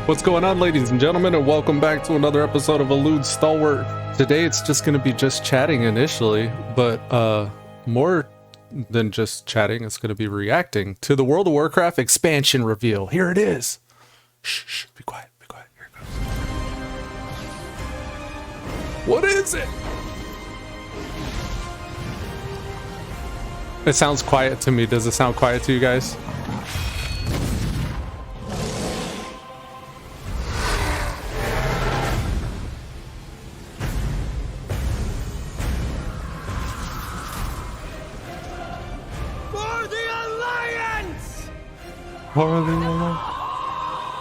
What's going on, ladies and gentlemen, and welcome back to another episode of Elude Stalwart. Today it's just going to be just chatting initially, but more than just chatting, it's going to be reacting to the World of Warcraft expansion reveal. Here it is. Shh, shh, be quiet, be quiet. Here it goes. What is it? It sounds quiet to me. Does it sound quiet to you guys?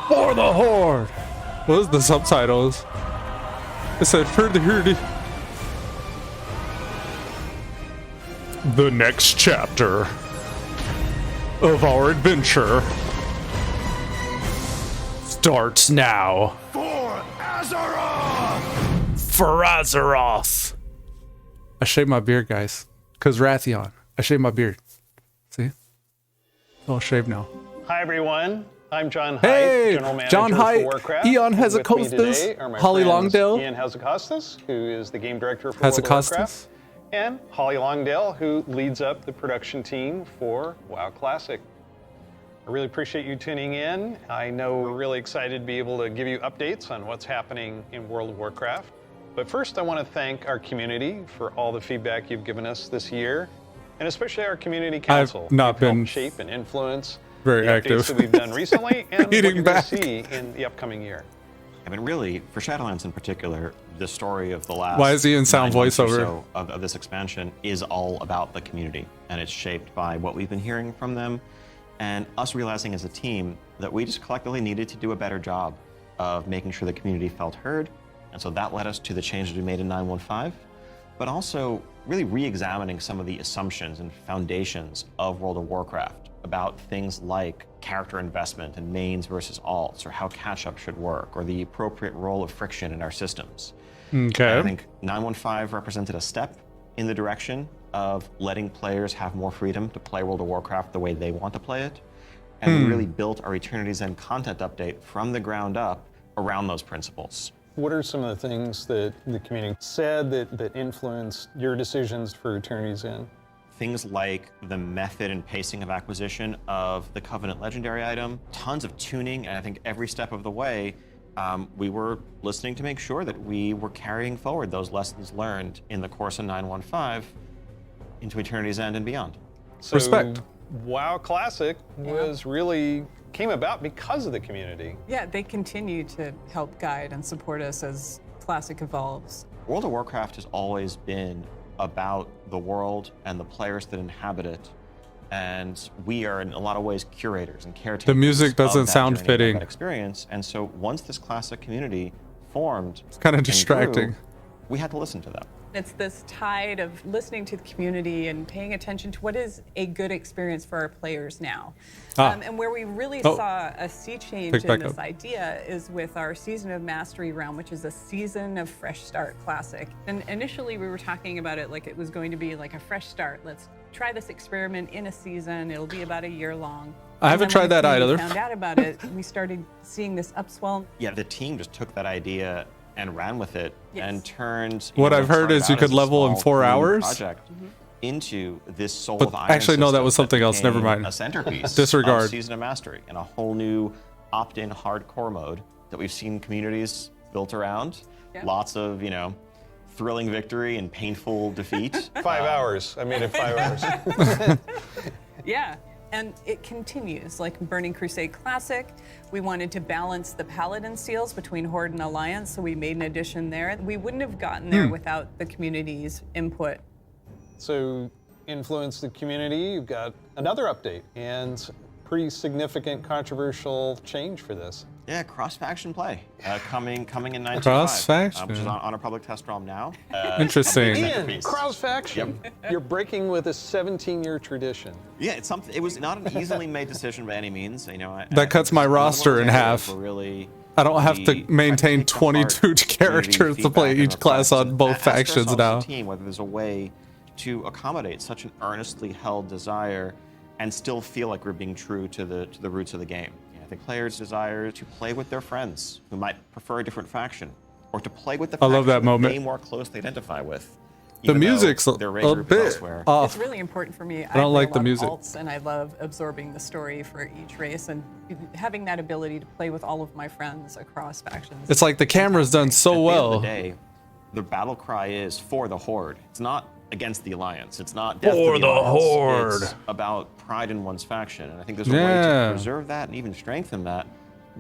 For the Horde! What is the subtitles? It said for the Horde. The next chapter of our adventure starts now. For Azeroth! For Azeroth! I shaved my beard, guys. Cause Rathion. I shaved my beard. See? It's all shaved now. Hi everyone, I'm John Haidt, Hey, General Manager John for Haidt, Warcraft. Ian With me Hazakostas, today are my Holly friends Longdale. Ian Hazakostas, who is the Game Director for World of Hazakostas. Warcraft, and Holly Longdale, who leads up the production team for WoW Classic. I really appreciate you tuning in. I know we're really excited to be able to give you updates on what's happening in World of Warcraft. But first I want to thank our community for all the feedback you've given us this year, and especially our community council. I've not You've been helped shape and influence very the active. updates that we've done recently and what Eating you're going back. to see in the upcoming year. I mean, really, for Shadowlands in particular, the story of the last Why is he in sound 9 months or voiceover? so of this expansion is all about the community, and it's shaped by what we've been hearing from them, and us realizing as a team that we just collectively needed to do a better job of making sure the community felt heard, and so that led us to the changes we made in 9.1.5, but also really re-examining some of the assumptions and foundations of World of Warcraft about things like character investment and mains versus alts, or how catch-up should work, or the appropriate role of friction in our systems. Okay. And I think 9.1.5 represented a step in the direction of letting players have more freedom to play World of Warcraft the way they want to play it. And we really built our Eternity's End content update from the ground up around those principles. What are some of the things that the community said that influenced your decisions for Eternity's End? Things like the method and pacing of acquisition of the Covenant Legendary item, tons of tuning, and I think every step of the way, we were listening to make sure that we were carrying forward those lessons learned in the course of 9.1.5 into Eternity's End and beyond. So Respect. WoW Classic came about because of the community. Yeah, they continue to help guide and support us as Classic evolves. World of Warcraft has always been about the world and the players that inhabit it, and we are in a lot of ways curators and caretakers. The music doesn't of that sound journey, of fitting. that experience. And so once this classic community formed, It's kind of and distracting. grew, we had to listen to them. It's this tide of listening to the community and paying attention to what is a good experience for our players now. And where we really saw a sea change Pick in back this up. idea is with our Season of Mastery realm, which is a season of fresh start classic. And initially we were talking about it like it was going to be like a fresh start. Let's try this experiment in a season. It'll be about a year long. I haven't And then when tried that the community either. Found out about it, we started seeing this upswell. Yeah, the team just took that idea and ran with it and turned What I've heard is you could level in 4 hours. Project into this Soul But of Iron actually, no, that system was something else. Never became mind. A centerpiece Disregard. of Season of Mastery and a whole new opt-in hardcore mode that we've seen communities built around. Yeah. Lots of, thrilling victory and painful defeat. 5 hours. I made it 5 hours. Yeah, and it continues. Like Burning Crusade Classic, we wanted to balance the Paladin seals between Horde and Alliance, so we made an addition there. We wouldn't have gotten there without the community's input. So influence the community. You've got another update and pretty significant controversial change for this. Yeah, cross-faction play coming in 9.5. Cross-faction. Which is on our public test realm now. Interesting. a big Ian, centerpiece. cross-faction. You're breaking with a 17-year tradition. Yeah, it's something. It was not an easily made decision by any means. That cuts my roster in half. Really, I don't have to maintain 22 characters to play each class on both factions now. Team, whether there's a way to accommodate such an earnestly held desire and still feel like we're being true to the roots of the game. I think players desire to play with their friends who might prefer a different faction, or to play with the I love that faction moment. they more closely identify with. The even though music's their raid a group is bit elsewhere. off. It's really important for me. I don't like the love music. alts, and I love absorbing the story for each race, and having that ability to play with all of my friends across factions. It's like the camera's done so At the end well. of the day, the battle cry is for the Horde. It's not against the Alliance. It's not death For to the Alliance. Horde. It's about pride in one's faction. And I think there's a way Yeah. to preserve that and even strengthen that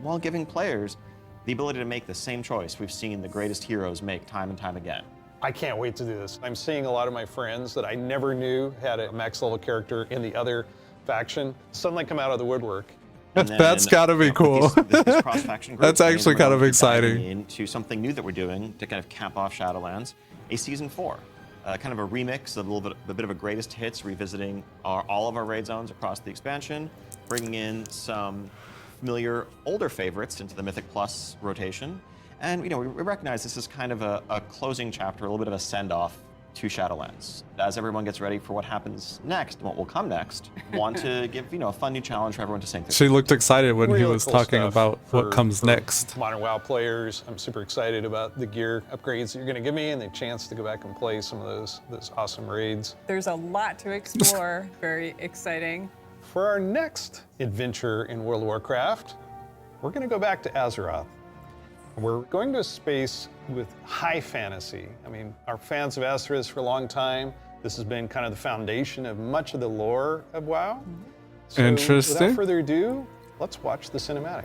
while giving players the ability to make the same choice we've seen the greatest heroes make time and time again. I can't wait to do this. I'm seeing a lot of my friends that I never knew had a max level character in the other faction suddenly come out of the woodwork. And then, That's gotta be with cool. These cross-faction groups, That's actually kind of we're exciting. diving into something new that we're doing to kind of cap off Shadowlands, a season 4. Kind of a remix, a bit of a greatest hits, revisiting all of our raid zones across the expansion, bringing in some familiar older favorites into the Mythic Plus rotation. And we recognize this is kind of a closing chapter, a little bit of a send-off to Shadowlands. As everyone gets ready for what happens next, what will come next, want to give a fun new challenge for everyone to sink their She looked excited when he Really was cool talking stuff about what for- comes for next. Modern WoW players. I'm super excited about the gear upgrades that you're going to give me and the chance to go back and play some of those awesome raids. There's a lot to explore. Very exciting. For our next adventure in World of Warcraft, we're going to go back to Azeroth. We're going to a space with high fantasy. I mean, our fans of Azeroth for a long time. This has been kind of the foundation of much of the lore of WoW. So Interesting. Without further ado, let's watch the cinematic.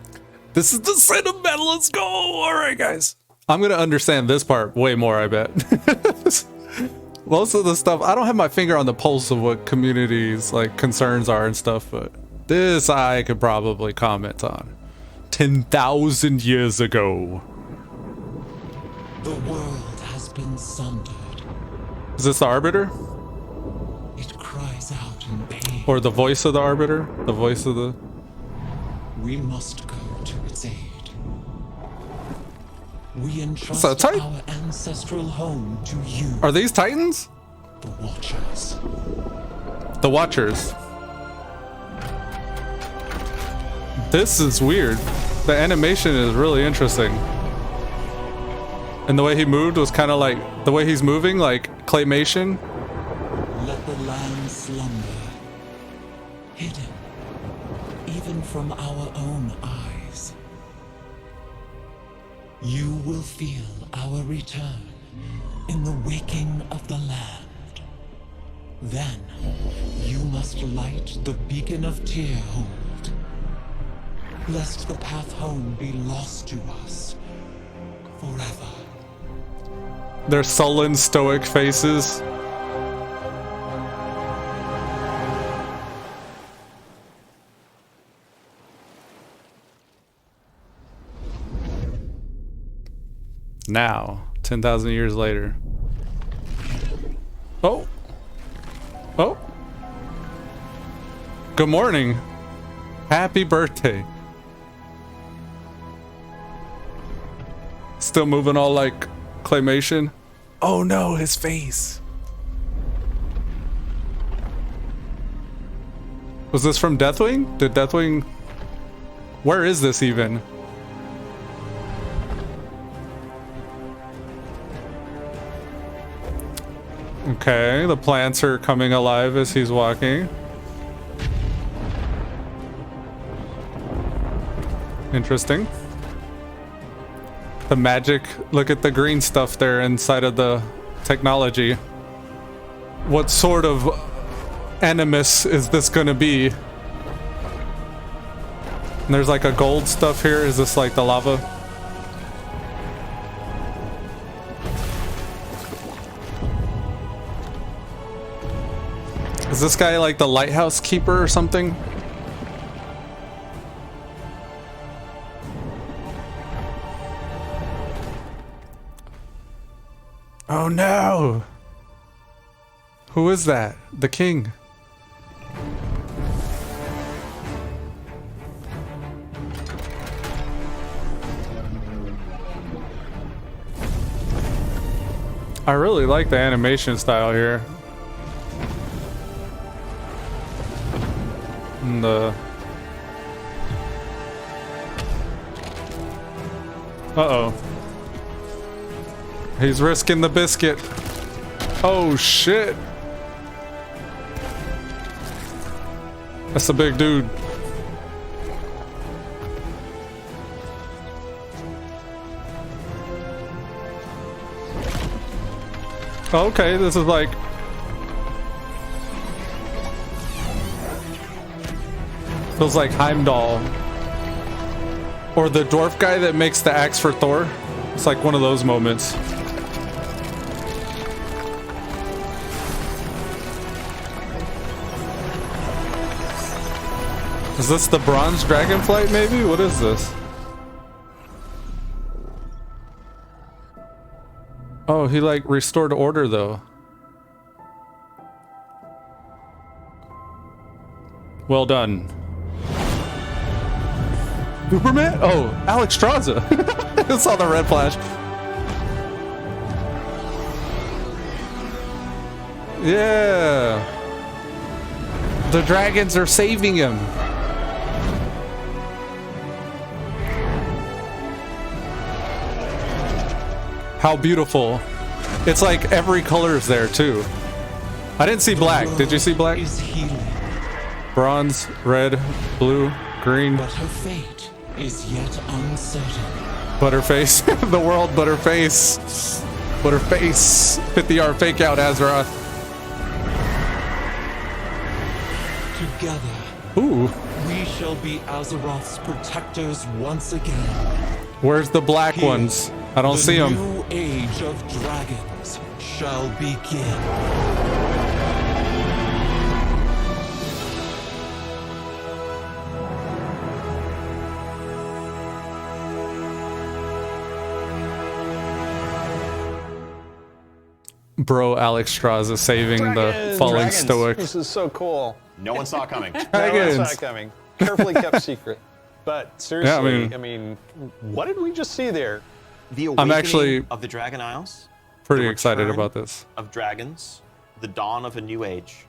This is the cinematic. Let's go. All right, guys. I'm going to understand this part way more, I bet. Most of the stuff, I don't have my finger on the pulse of what communities like concerns are and stuff, but this I could probably comment on. 10,000 years ago. The world has been sundered. Is this the Arbiter? It cries out in pain. Or the voice of the Arbiter? The voice of the... We must go to its aid. We entrust So tight. our ancestral home to you, Are these Titans? the Watchers. The Watchers. This is weird. The animation is really interesting. And the way he moved was kind of like, the way he's moving, like claymation. Let the land slumber, hidden even from our own eyes. You will feel our return in the waking of the land. Then you must light the beacon of Tearhold, lest the path home be lost to us forever. Their sullen, stoic faces. Now, 10,000 years later. Oh. Oh. Good morning. Happy birthday. Still moving all like claymation. Oh no, his face. Was this from Deathwing? Did Deathwing... Where is this even? Okay, the plants are coming alive as he's walking. Interesting. The magic, look at the green stuff there inside of the technology. What sort of animus is this gonna be? And there's like a gold stuff here. Is this like the lava? Is this guy like the lighthouse keeper or something? Oh no! Who is that? The king. I really like the animation style here. And Uh-oh. He's risking the biscuit. Oh, shit. That's a big dude. Okay, this is like... feels like Heimdall. Or the dwarf guy that makes the axe for Thor. It's like one of those moments. Is this the bronze dragonflight maybe? What is this? Oh, he like restored order though. Well done. Superman? Oh, Alex Straza. I saw the red flash. Yeah. The dragons are saving him. How beautiful. It's like every color is there too. I didn't see black. Did you see black? Is healing, Bronze, red, blue, green. but her fate is yet uncertain. Butterface. The world Butterface. Butterface. 50-yard fake out, Azeroth. Together, Ooh. we shall be Azeroth's protectors once again. Where's the black Here, ones? I don't see The them. new age of dragons shall begin. Bro, Alex Straza saving the Dragons! falling Dragons. stoic. This is so cool. No one saw it coming. No, it's Dragons. not coming. Carefully kept secret. But seriously, Yeah, I mean, what did we just see there? The awakening actually of the Dragon Isles, Pretty the excited return about this. of dragons, the dawn of a new age.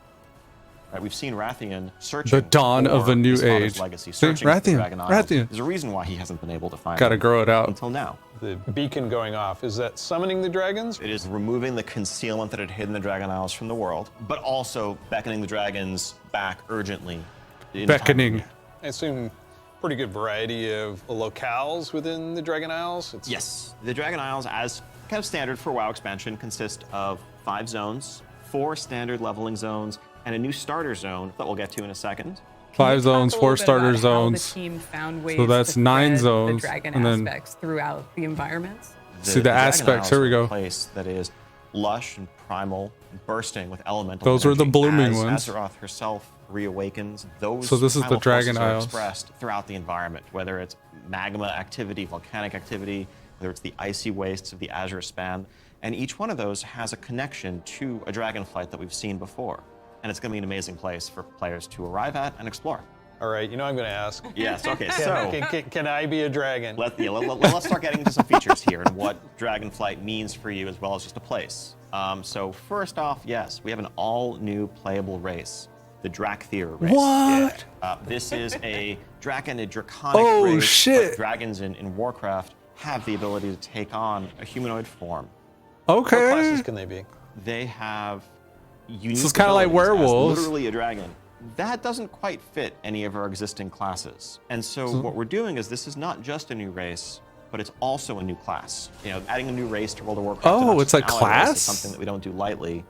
Right, we've seen Rathian searching The dawn of for a new his father's age. legacy, See, searching for the Rathian, Dragon Isles. Rathian. There's a reason why he hasn't been able to find Gotta them grow it out. until now. The beacon going off. Is that summoning the dragons? It is removing the concealment that had hidden the Dragon Isles from the world, but also beckoning the dragons back urgently. in time. Beckoning. I assume pretty good variety of locales within the Dragon Isles. It's Yes, the Dragon Isles, as kind of standard for WoW expansion, consist of 5 zones, 4 standard leveling zones, and a new starter zone that we'll get to in a second. 5 zones, Talk a 4 little bit starter about how zones. The team found ways So that's to 9 thread zones, The dragon and then- aspects throughout the environments. See the Dragon aspects, Isles here we are go. A place that is lush and primal, and bursting with elemental Those were the energy. blooming As ones. Azeroth herself reawakens, those So this is the primal forces Dragon are Isles. expressed throughout the environment, whether it's magma activity, volcanic activity, whether it's the icy wastes of the Azure Span, and each one of those has a connection to a dragonflight that we've seen before. And it's going to be an amazing place for players to arrive at and explore. all right. You know I'm going to ask. Yes, okay, so Can I be a dragon? let's start getting into some features here and what Dragonflight means for you as well as just a place. So first off, yes, we have an all-new playable race, the Drakthir race. What? This is a draconic race. Oh, shit. But dragons in Warcraft have the ability to take on a humanoid form. What classes Okay. can they be? They have unique is kinda like abilities as werewolves. literally a dragon. That doesn't quite fit any of our existing classes. And so what we're doing is this is not just a new race, but it's also a new class. You know, adding a new race to World of Warcraft. Oh, and not it's just a an ally race class? is something that we don't do lightly.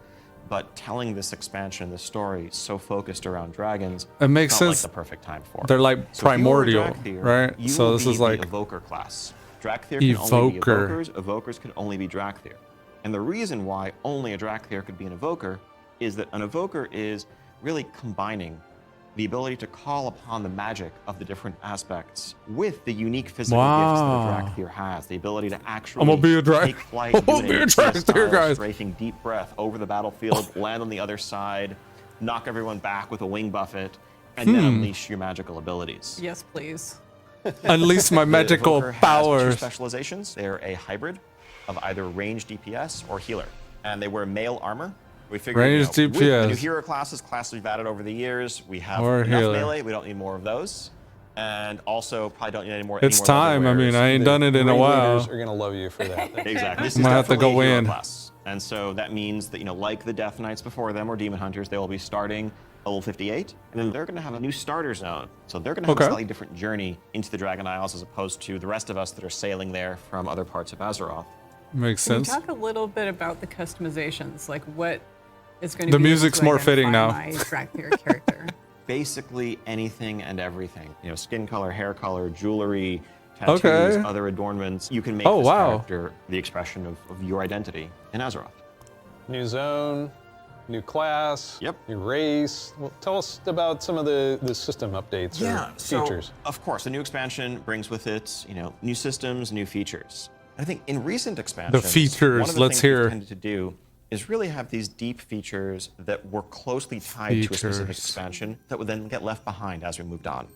But telling this expansion, this story, so focused around dragons, It makes felt sense. like the perfect time for it. They're like So if you were a primordial, Drakthir, right? you So will this be is the like evoker class. Drakthir can only be Evoker. evokers. Evokers can only be Drakthir. And the reason why only a Drakthir could be an evoker is that an evoker is really combining the ability to call upon the magic of the different aspects with the unique physical gifts that Wow. a Drakthir has. The ability to actually I'm gonna be a take flight, I'm do gonna an be a APS Drakthir, style guys. strafing deep breath over the battlefield, land on the other side, knock everyone back with a wing buffet, and then unleash your magical abilities. Yes, please. unleash my The magical Evoker has 2 powers. specializations. They're a hybrid of either ranged DPS or healer, and they wear mail armor. We figured, Ranged with the new DPS. hero classes we've added over the years, we have Or enough healer. melee. We don't need more of those. And also, probably don't need any more. It's any more level time. I mean, wearers. I ain't done it in a Raid while. leaders are gonna love you for that. Exactly. This I'm is gonna have to go definitely a hero in. class. And so that means that, like the Death Knights before them or Demon Hunters, they will be starting level 58, and then they're going to have a new starter zone. So they're going to have a slightly different journey into the Dragon Isles as opposed to the rest of us that are sailing there from other parts of Azeroth. Makes Can you sense. talk a little bit about the customizations? Like what is going to The be music's more fitting now. my Drakthir character? Basically anything and everything. Skin color, hair color, jewelry, tattoos, other adornments. You can make this character the expression of your identity in Azeroth. New zone, new class, Yep. new race. Well, tell us about some of the system updates or features. So, of course, the new expansion brings with it, new systems, new features. I think in recent expansions, features, one of the let's things we've hear. tended to do is really have these deep features that were closely tied to a specific expansion that would then get left behind as we moved on.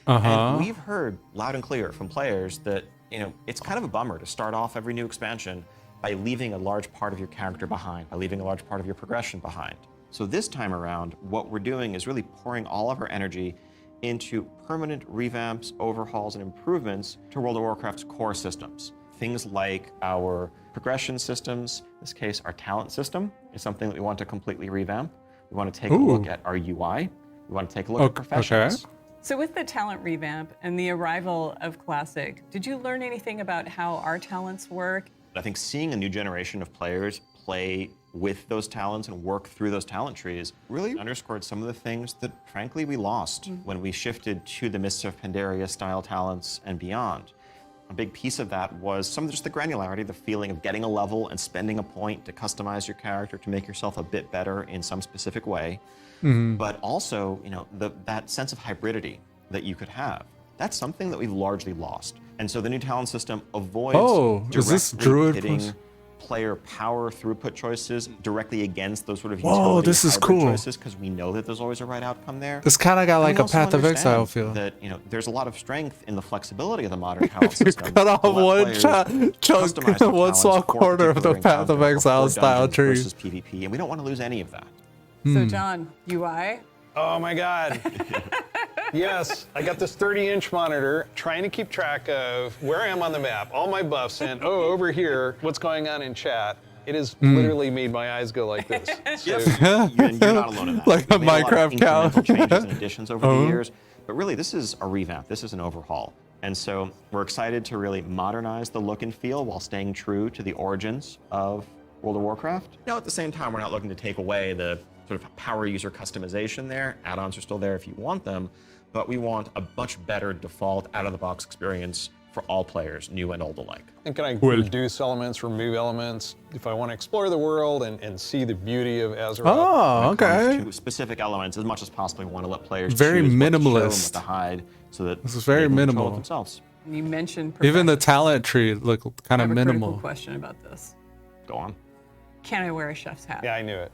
And we've heard loud and clear from players that, it's kind of a bummer to start off every new expansion by leaving a large part of your character behind, by leaving a large part of your progression behind. So this time around, what we're doing is really pouring all of our energy into permanent revamps, overhauls, and improvements to World of Warcraft's core systems. Things like our progression systems, in this case, our talent system is something that we want to completely revamp. We want to take a look at our UI. We want to take a look at professions. So with the talent revamp and the arrival of Classic, did you learn anything about how our talents work? I think seeing a new generation of players play with those talents and work through those talent trees really underscored some of the things that, frankly, we lost when we shifted to the Mists of Pandaria style talents and beyond. A big piece of that was some of just the granularity, the feeling of getting a level and spending a point to customize your character to make yourself a bit better in some specific way. But also, that sense of hybridity that you could have. That's something that we've largely lost. And so the new talent system avoids directly hitting player power throughput choices directly against those sort of utility hybrid choices, because we know that there's always a right outcome there. It's kind of got like a Path of Exile feel. That there's a lot of strength in the flexibility of the modern talent system. Cut off one chunk, one small corner of the Path of Exile style tree. Versus PvP, and we don't want to lose any of that. So John, UI? Oh my God. Yes, I got this 30-inch monitor trying to keep track of where I am on the map, all my buffs, and over here, what's going on in chat. It has literally made my eyes go like this. So, You're not alone in that. Like a We've made Minecraft lot of cow. incremental changes and additions over the years, but really this is a revamp. This is an overhaul. And so we're excited to really modernize the look and feel while staying true to the origins of World of Warcraft. Now, at the same time, we're not looking to take away the sort of power user customization there. Add-ons are still there if you want them, but we want a much better default out-of-the-box experience for all players, new and old alike. and can I reduce elements, remove elements, if I want to explore the world and see the beauty of Azeroth? Oh, okay. To specific elements, as much as possible, we want to let players Very choose what to show and minimalist. what to hide, so that This is very they can control minimal. it themselves. You mentioned Even the professions. talent tree look kind I of have a critical minimal. question about this. Go on. Can I wear a chef's hat? Yeah, I knew it.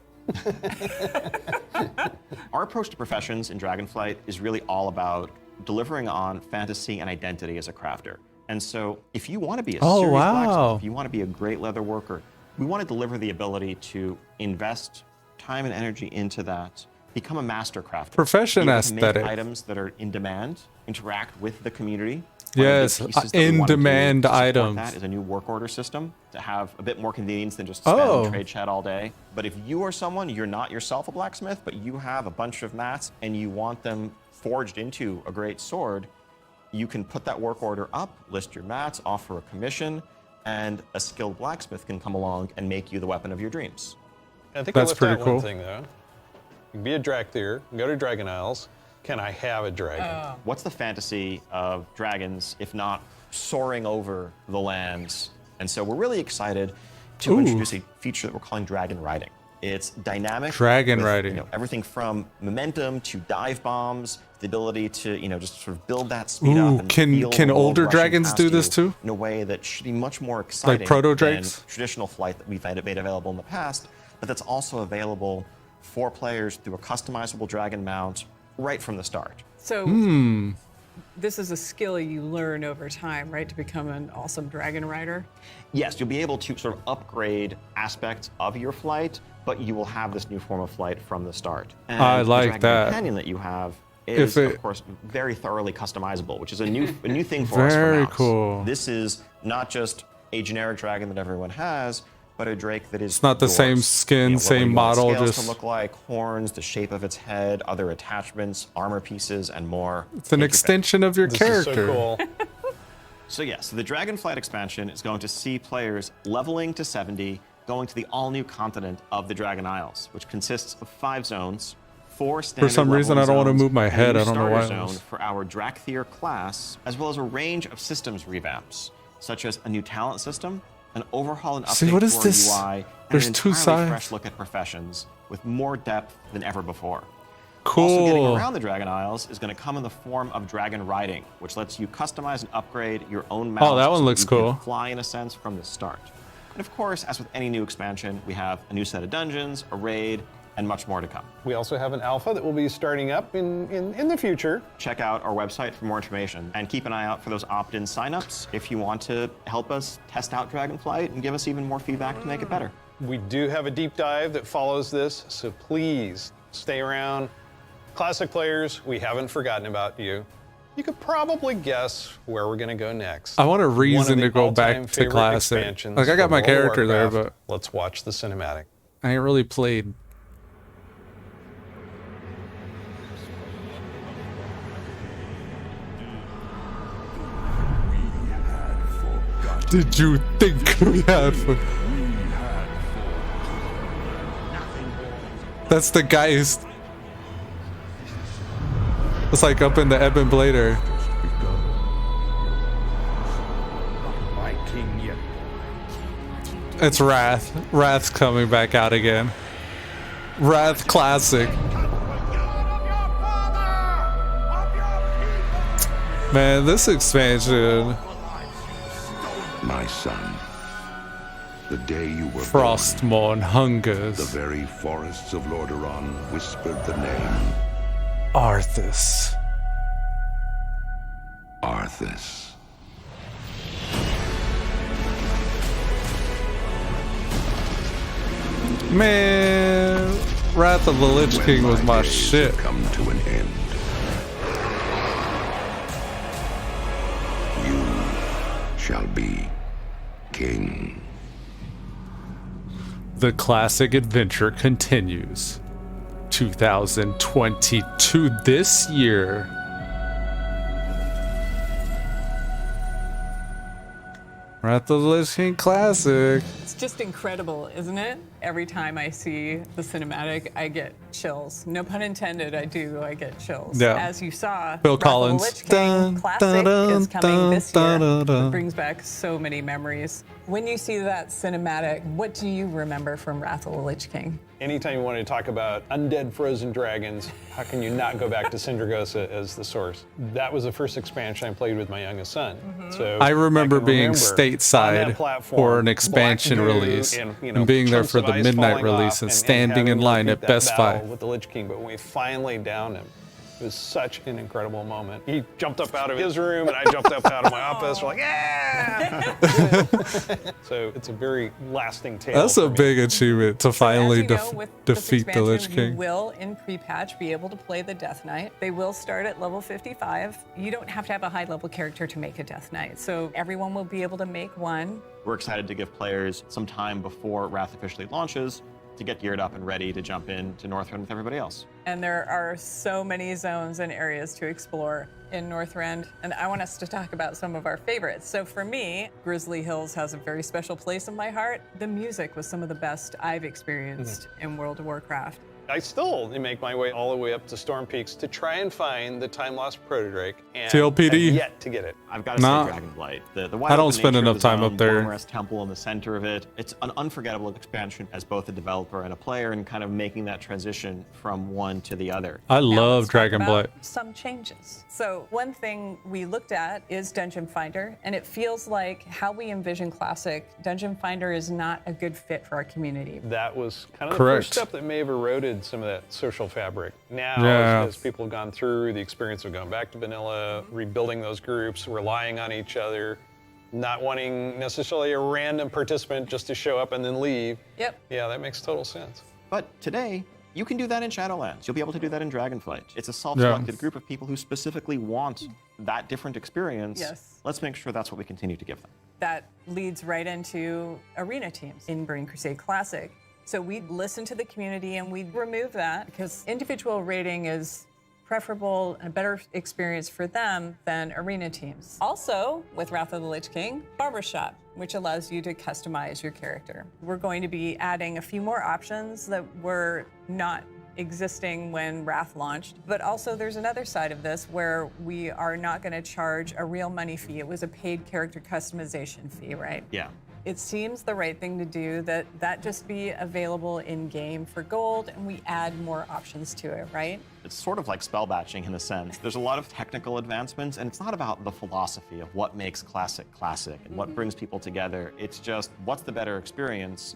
Our approach to professions in Dragonflight is really all about delivering on fantasy and identity as a crafter. And so if you want to be a serious blacksmith, if you want to be a great leather worker, we want to deliver the ability to invest time and energy into that, become a master crafter. Profession be able to aesthetic. make items that are in demand, interact with the community. Yes, One of the pieces that we wanna do in-demand to support items. That is a new work order system to have a bit more convenience than just spam trade chat all day. But if you are someone, you're not yourself a blacksmith, but you have a bunch of mats and you want them forged into a great sword, you can put that work order up, list your mats, offer a commission, and a skilled blacksmith can come along and make you the weapon of your dreams. I think That's I left pretty out cool. one thing though. You can be a Drakthir, go to Dragon Isles. Can I have a dragon? What's the fantasy of dragons if not soaring over the lands? And so we're really excited to introduce a feature that we're calling dragon riding. It's dynamic. Dragon with, riding. Everything from momentum to dive bombs, the ability to just sort of build that speed up. And can feel the world older rushing dragons past do this you too? in a way that should be much more exciting proto than drakes? traditional flight that we've made available in the past, but that's also available for players through a customizable dragon mount right from the start. So this is a skill you learn over time, right, to become an awesome dragon rider? Yes, you'll be able to sort of upgrade aspects of your flight, but you will have this new form of flight from the start. And I like the dragon that. companion that you have is, of course, very thoroughly customizable, which is a new thing for us. Very cool. This is not just a generic dragon that everyone has, but a drake that is. It's not the yours. same skin, same model, scales just to look like horns, the shape of its head, other attachments, armor pieces, and more. it's an extension of your character. This is so cool. So the Dragonflight expansion is going to see players leveling to 70, going to the all-new continent of the Dragon Isles, which consists of 5 zones, 4 standard For some reason, I don't want to zones, move my and a head. new I don't know starter why. zone for our Drakthir class, as well as a range of systems revamps, such as a new talent system, an overhaul and update See, what is to this? our UI, and There's an 2 entirely sides. fresh look at professions with more depth than ever before. Cool. Also getting around the Dragon Isles is going to come in the form of dragon riding, which lets you customize and upgrade your own mount. Oh, that one so looks you can cool. Fly in a sense from the start. And of course, as with any new expansion, we have a new set of dungeons, a raid, and much more to come. We also have an alpha that will be starting up in the future. Check out our website for more information and keep an eye out for those opt-in signups if you want to help us test out Dragonflight and give us even more feedback to make it better. We do have a deep dive that follows this, so please stay around. Classic players, we haven't forgotten about you. You could probably guess where we're going to go next. I want a One of reason the to go all-time back to favorite classic. expansions Like, I got from my World of character there, Warcraft. but Let's watch the cinematic. I ain't really played. Did you think we had? That's the geist. It's like up in the Ebon Blader. It's Wrath. Wrath's coming back out again. Wrath Classic. Man, this expansion. My son, the day you were Frostmourne born, hungers. the very forests of Lordaeron whispered the name Arthas. Arthas. Man, Wrath of the Lich When King was my days shit. have come to an end. You shall be king. The classic adventure continues. 2022 this year. Wrath of the Lich King Classic. It's just incredible, isn't it? Every time I see the cinematic, I get chills. No pun intended, I get chills. Yeah. As you saw, Phil Wrath of the Collins. Lich King Dun, Classic dun, dun, is coming this year. dun, dun, dun. It brings back so many memories. When you see that cinematic, what do you remember from Wrath of the Lich King? Anytime you want to talk about undead frozen dragons, how can you not go back to Sindragosa as the source? That was the first expansion I played with my youngest son. So I remember can being remember stateside on that platform, for an expansion black goo release and, and being there chunks for of the ice midnight falling release off and standing having in to line repeat at that Best battle Buy. with the Lich King. But when we finally downed him, it was such an incredible moment. He jumped up out of his room and I jumped up out of my office. We're like, yeah! So it's a very lasting tale. That's a for me. big achievement to finally As you know, with defeat this the Lich expansion, King. You will, in pre-patch, be able to play the Death Knight. They will start at level 55. You don't have to have a high-level character to make a Death Knight, so everyone will be able to make one. We're excited to give players some time before Wrath officially launches to get geared up and ready to jump into Northrend with everybody else. And there are so many zones and areas to explore in Northrend, and I want us to talk about some of our favorites. So for me, Grizzly Hills has a very special place in my heart. The music was some of the best I've experienced in World of Warcraft. I still make my way all the way up to Storm Peaks to try and find the time-lost proto-drake, and TLPD? I've yet to get it. I've got to Nah. say Dragonblight. The I wide don't open spend nature of enough the time zone, up there. glamorous temple in the center of it. It's an unforgettable expansion as both a developer and a player, and kind of making that transition from one to the other. I Now love let's talk Dragonblight. about some changes. So one thing we looked at is Dungeon Finder, and it feels like how we envision Classic, Dungeon Finder is not a good fit for our community. That was kind of the Correct. first step that may have eroded some of that social fabric. Now, Yeah. as people have gone through the experience of going back to vanilla, rebuilding those groups, relying on each other, not wanting necessarily a random participant just to show up and then leave. Yep. Yeah, that makes total sense. But today, You can do that in Shadowlands. You'll be able to do that in Dragonflight. It's a self-selected group of people who specifically want that different experience. Yes. Let's make sure that's what we continue to give them. That leads right into arena teams in Burning Crusade Classic. So we listen to the community and we remove that because individual rating is preferable and a better experience for them than arena teams. Also, with Wrath of the Lich King, Barbershop, which allows you to customize your character. We're going to be adding a few more options that were not existing when Wrath launched, but also there's another side of this where we are not going to charge a real money fee. It was a paid character customization fee, right? Yeah. It seems the right thing to do that just be available in game for gold and we add more options to it, right? It's sort of like spell batching in a sense. There's a lot of technical advancements, and it's not about the philosophy of what makes classic classic and what brings people together. It's just what's the better experience,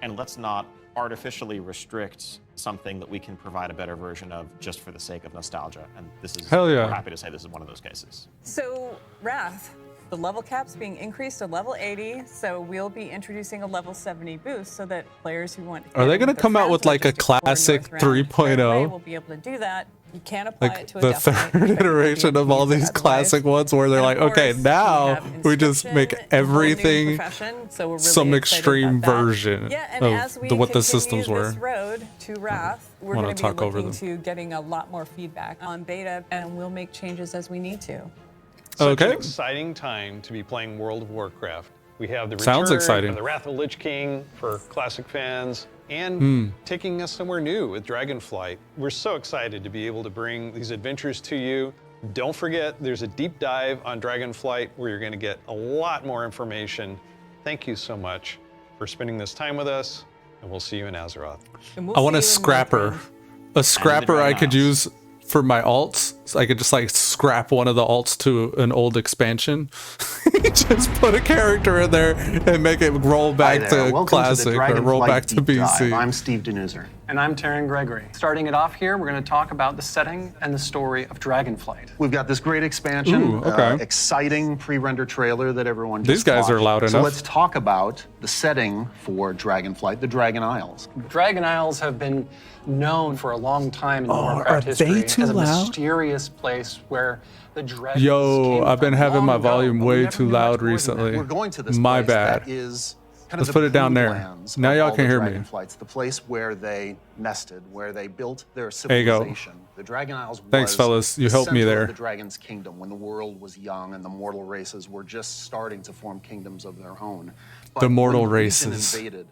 and let's not artificially restrict something that we can provide a better version of just for the sake of nostalgia. And this is, Hell yeah. we're happy to say this is one of those cases. So, Wrath, the level cap's being increased to level 80, so we'll be introducing a level 70 boost so that players who want to Are they going to come out with like a classic 3.0? will be able to do that. You can apply it Like to a the definite, third but you iteration of all can't use these it otherwise. classic ones where they're And like, of okay, course, now have we just make inscription, a whole new everything profession, so we're really some excited extreme about that. version Yeah, and of as we what the continue systems were. this road to Wrath, we're Wanna going to be talk over looking them. to getting a lot more feedback on beta, and we'll make changes as we need to. Such an Okay. exciting time to be playing World of Warcraft. We have the Sounds return exciting. of the Wrath of the Lich King for classic fans, and taking us somewhere new with Dragonflight. We're so excited to be able to bring these adventures to you. Don't forget, there's a deep dive on Dragonflight where you're going to get a lot more information. Thank you so much for spending this time with us, and we'll see you in Azeroth. And we'll I want see a you in scrapper. Minecraft. A scrapper I could Dragon use for my alts. So I could just like scrap one of the alts to an old expansion. Just put a character in there and make it roll back to classic or roll back to BC. I'm Steve Denuser. And I'm Taryn Gregory. Starting it off here, we're going to talk about the setting and the story of Dragonflight. We've got this great expansion, Ooh, okay. exciting pre-render trailer that everyone just These guys are watched. loud So enough. let's talk about the setting for Dragonflight, the Dragon Isles. Dragon Isles have been known for a long time in Warcraft are history they too as a loud? mysterious place where the dragons Yo, came I've been from having long my ago, volume but we way never too knew much loud more than that. recently. We're going to this My place bad. that is kind Let's of put the it down there. broodlands Now of y'all all can the hear me. Dragonflights, the place where they nested, where they built their There you go. civilization. The Dragon Isles Thanks, was fellas. You the helped me center of there. The Dragon's kingdom, when the world was young and the mortal races were just starting to form kingdoms of their own. But The mortal when Legion races. invaded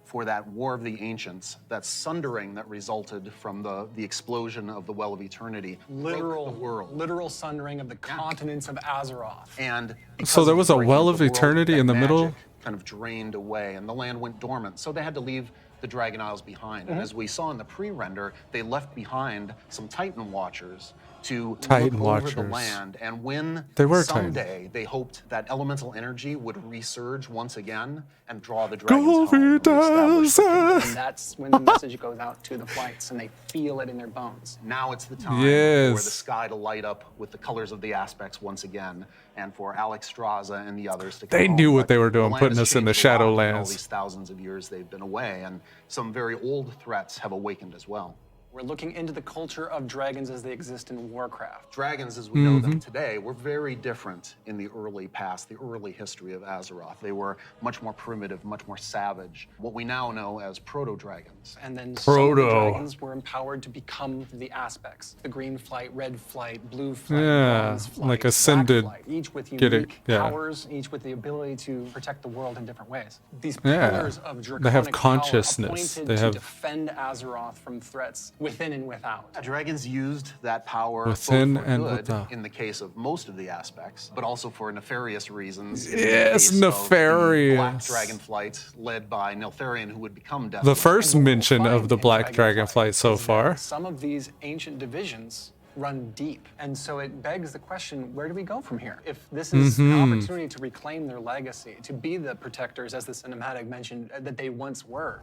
for that War of the Ancients, that sundering that resulted from the explosion of the Well of Eternity, broke the world. Literal sundering of the continents of Azeroth. And So there was a because Well of of the world, Eternity that in the middle? magic kind of drained away, and the land went dormant. So they had to leave the Dragon Isles behind. And as we saw in the pre-render, they left behind some Titan Watchers to Titan look over the Watchers. land. And when They were Titan. someday they hoped that elemental energy would resurge once again and draw the dragons home, reestablish the kingdom. And that's when the message goes out to the flights and they feel it in their bones. Now it's the time Yes. for the sky to light up with the colors of the aspects once again, and for Alex Straza and the others to come They home. knew what But they were doing, the land putting has us in the changed a lot in all Shadowlands. these thousands of years they've been away, and some very old threats have awakened as well. We're looking into the culture of dragons as they exist in Warcraft. Dragons, as we know Mm-hmm. them today, were very different in the early past, the early history of Azeroth. They were much more primitive, much more savage, what we now know as proto-dragons. And then some of the Proto. dragons were empowered to become the aspects. The green flight, red flight, blue flight, Yeah, bronze flight, like black ascended. flight, each with Get it, unique yeah. powers, each with the ability to protect the world in different ways. These Yeah, pillars of draconic they have power consciousness. appointed They to have- defend Azeroth from threats within and without. Dragons used that power Within both for and good without. in the case of most of the aspects, but also for nefarious reasons. in Yes, the case of the Black nefarious. Dragonflight, led by Neltharion, who would become The Deathwing. first And what we'll mention find of the in Black Dragonflight so is that far. Some of these ancient divisions run deep. And so it begs the question, where do we go from here? If this is Mm-hmm. an opportunity to reclaim their legacy, to be the protectors, as the cinematic mentioned, that they once were.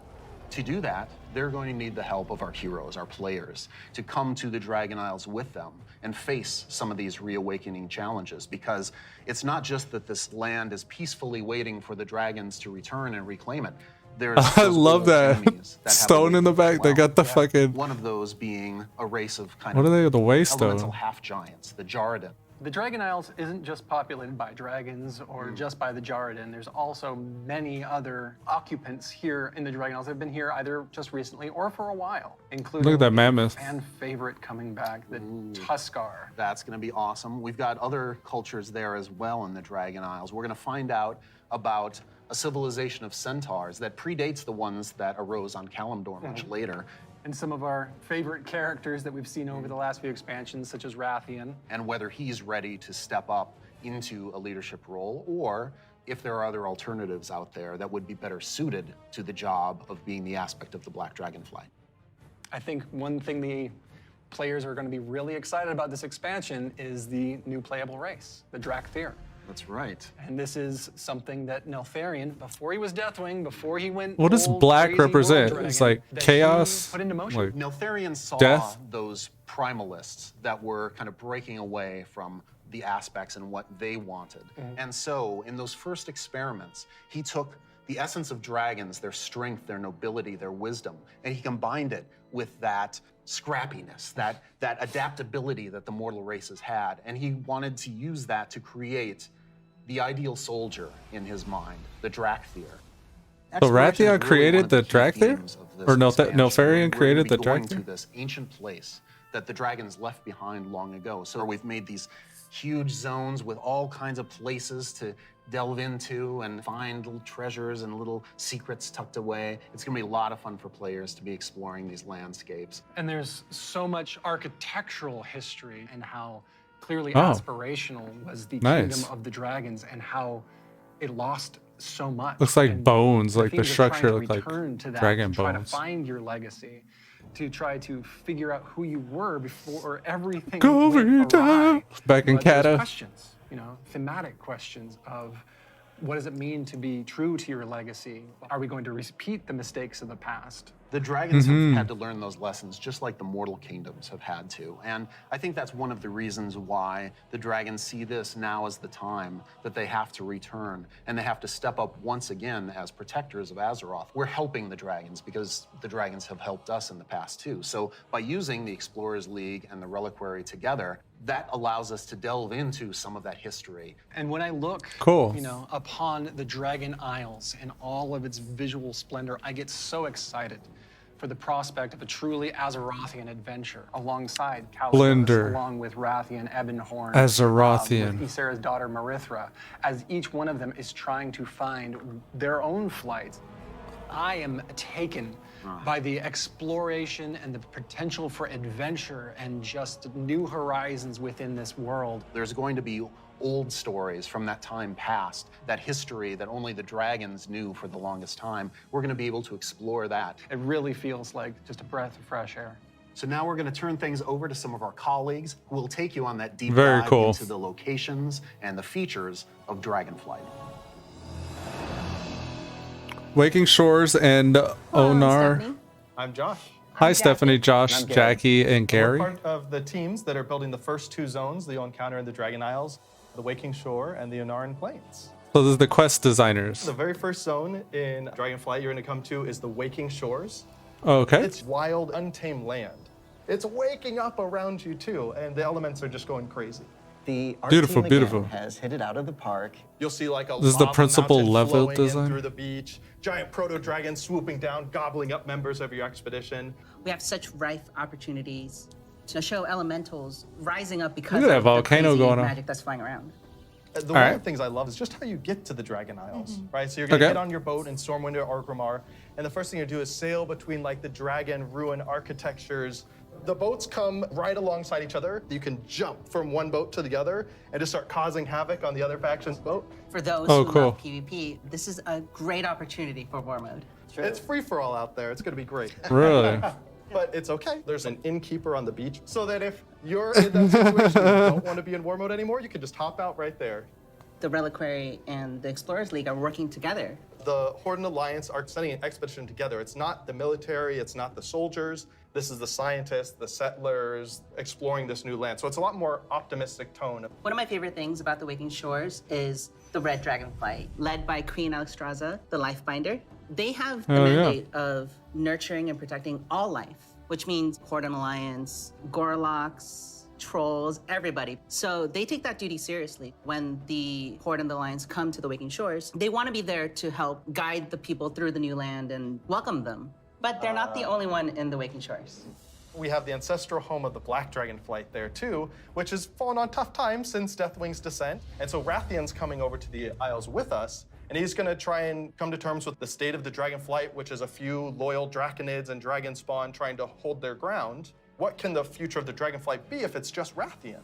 To do that, they're going to need the help of our heroes, our players, to come to the Dragon Isles with them and face some of these reawakening challenges, because it's not just that this land is peacefully waiting for the dragons to return and reclaim it. There's I those love old that enemies that have stone a in the leaf as back. They well. got the fucking. One of those being a race of kind What of are they? The elemental waystone. half giants, the Jarden. The Dragon Isles isn't just populated by dragons or just by the Jarden. There's also many other occupants here in the Dragon Isles that have been here either just recently or for a while, including Look at that a mammoth. fan favorite coming back, the Tuskar. That's going to be awesome. We've got other cultures there as well in the Dragon Isles. We're going to find out about a civilization of centaurs that predates the ones that arose on Kalimdor much later. And some of our favorite characters that we've seen over the last few expansions, such as Rathian. And whether he's ready to step up into a leadership role, or if there are other alternatives out there that would be better suited to the job of being the aspect of the Black Dragonfly. I think one thing the players are going to be really excited about this expansion is the new playable race, the Drakthir. That's right. And this is something that Neltharion, before he was Deathwing, before he went What does old, black crazy represent? world It's dragon, like that he chaos? put into motion. Like Neltharion saw death? those primalists that were kind of breaking away from the aspects and what they wanted. And so in those first experiments, he took the essence of dragons, their strength, their nobility, their wisdom, and he combined it with that scrappiness, that adaptability that the mortal races had. And he wanted to use that to create the ideal soldier in his mind, the Drakthir. So Exploration is Rathian really created one of the key Drakthir? themes of this Or expansion. Neltharion We're gonna created the be going Drakthir? to this ancient place that the dragons left behind long ago. So we've made these huge zones with all kinds of places to delve into and find little treasures and little secrets tucked away. It's gonna be a lot of fun for players to be exploring these landscapes. And there's so much architectural history and how clearly Oh. aspirational was the Nice. kingdom of the dragons and how it lost so much. Looks like And bones, like the themes of trying structure to looked like return to that, dragon to try bones. to find your legacy, to try to figure out who you were before everything Go went down. awry. Back in But there's Kata. questions, thematic questions of what does it mean to be true to your legacy? Are we going to repeat the mistakes of the past? The dragons have had to learn those lessons just like the mortal kingdoms have had to. And I think that's one of the reasons why the dragons see this now as the time that they have to return and they have to step up once again as protectors of Azeroth. We're helping the dragons because the dragons have helped us in the past too. So by using the Explorers League and the Reliquary together, that allows us to delve into some of that history. And when I look, Cool. upon the Dragon Isles and all of its visual splendor, I get so excited for the prospect of a truly Azerothian adventure alongside Blender. Kalimdor, along with Rathian, Ebonhorn, Azerothian. with Ysera's daughter Marithra, as each one of them is trying to find their own flight. I am taken by the exploration and the potential for adventure and just new horizons within this world. There's going to be old stories from that time past, that history that only the dragons knew for the longest time. We're going to be able to explore that. It really feels like just a breath of fresh air. So now we're going to turn things over to some of our colleagues who will take you on that deep Very dive cool. into the locations and the features of Dragonflight. Waking Shores and Onar. Stephanie. I'm Josh. Hi, I'm Stephanie, Josh, And I'm Gary. Jackie, and Gary. We're part of the teams that are building the first two zones that you'll encounter in the Dragon Isles, the Waking Shore and the Onaran Plains. So this is the quest designers. The very first zone in Dragonflight you're going to come to is the Waking Shores. Okay. It's wild, untamed land. It's waking up around you too, and the elements are just going crazy. The art Beautiful, team beautiful. again has hit it out of the park. You'll see like a This is the lava principal mountain level flowing in design? through the beach, giant proto-dragons swooping down, gobbling up members of your expedition. We have such rife opportunities to show elementals rising up because Look at that of the volcano crazy going on. magic that's flying around. The All one right. of the things I love is just how you get to the Dragon Isles, right? So you're gonna Okay. get on your boat in Stormwind or Orgrimmar, and the first thing you do is sail between like the dragon ruin architectures. The boats come right alongside each other. You can jump from one boat to the other and just start causing havoc on the other faction's boat. For those Oh, who cool. love PvP, this is a great opportunity for war mode. It's free for all out there. It's gonna be great. Really? But it's okay. There's an innkeeper on the beach, so that if you're in that situation and you don't want to be in war mode anymore, you can just hop out right there. The Reliquary and the Explorers League are working together. The Horde and Alliance are sending an expedition together. It's not the military, it's not the soldiers. This is the scientists, the settlers exploring this new land. So it's a lot more optimistic tone. One of my favorite things about the Waking Shores is the Red Dragonflight, led by Queen Alexstrasza, the Lifebinder. They have the Oh, yeah. mandate of nurturing and protecting all life, which means Horde and Alliance, Gorloks, trolls, everybody. So they take that duty seriously. When the Horde and the Alliance come to the Waking Shores, they want to be there to help guide the people through the new land and welcome them. But they're not the only one in the Waking Shores. We have the ancestral home of the Black Dragonflight there too, which has fallen on tough times since Deathwing's descent. And so Rathian's coming over to the Isles with us, and he's gonna try and come to terms with the state of the Dragonflight, which is a few loyal Draconids and Dragon Spawn trying to hold their ground. What can the future of the Dragonflight be if it's just Rathian?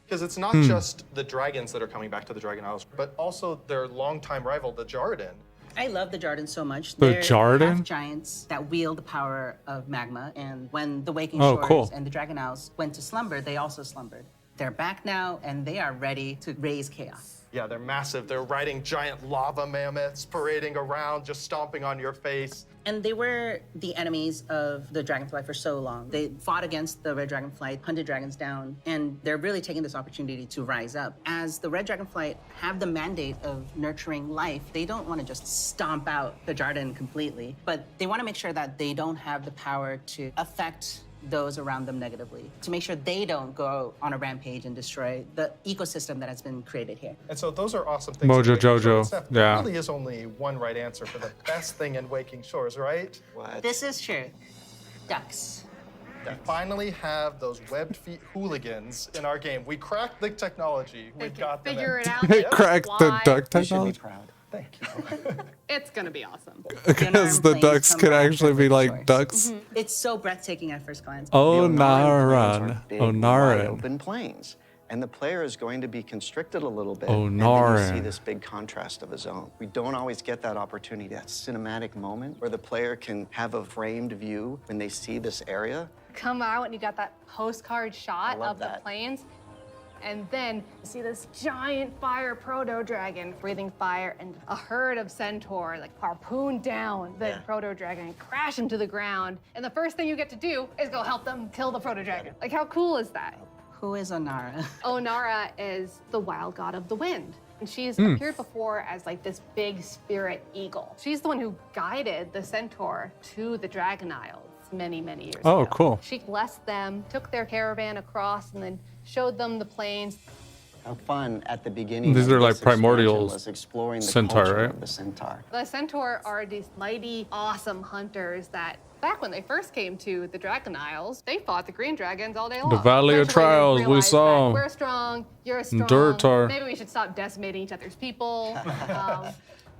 Because it's not just the dragons that are coming back to the Dragon Isles, but also their longtime rival, the Jarden. I love the Jarden so much. The They're Jarden? half giants that wield the power of magma, and when the Waking Oh, Shores cool. and the Dragon Isles went to slumber, they also slumbered. They're back now, and they are ready to raise chaos. Yeah, they're massive. They're riding giant lava mammoths, parading around, just stomping on your face. And they were the enemies of the Dragonfly for so long. They fought against the Red Dragonfly, hunted dragons down, and they're really taking this opportunity to rise up. As the Red Dragonfly have the mandate of nurturing life, they don't want to just stomp out the Jarden completely, but they want to make sure that they don't have the power to affect those around them negatively, to make sure they don't go on a rampage and destroy the ecosystem that has been created here. And so those are awesome things. Mojo in Waking Jojo, Shores. Steph, there yeah. really is only one right answer for the best thing in Waking Shores, right? What? This is true. Ducks. We finally have those webbed feet hooligans in our game. We cracked the technology. We got them. Figure in. it out. They cracked the Why? duck You should be technology. proud. Thank you. It's gonna be awesome. Because the ducks could actually be like ducks. It's so breathtaking at first glance. Onaran. Wide Onaran. open plains. And the player is going to be constricted a little bit. And then you Onaran. see this big contrast of a zone. We don't always get that opportunity, that cinematic moment where the player can have a framed view when they see this area. Come out and you got that postcard shot love of that. the plains. And then you see this giant fire proto-dragon breathing fire and a herd of centaur like harpoon down the proto-dragon and crash into the ground. And the first thing you get to do is go help them kill the proto-dragon. Like, how cool is that? Who is Onara? Onara is the wild god of the wind. And she's appeared before as like this big spirit eagle. She's the one who guided the centaur to the Dragon Isles many, many years ago. Oh, cool. She blessed them, took their caravan across, and then showed them the plains. How fun at the beginning. These of are like this expansion primordial was exploring the centaur, culture right? of the centaur. The centaur are these mighty, awesome hunters that back when they first came to the Dragon Isles, they fought the green dragons all day long. The Valley of Eventually, they Trials, we realized saw. that we're strong, you're strong. Durtar. Maybe we should stop decimating each other's people.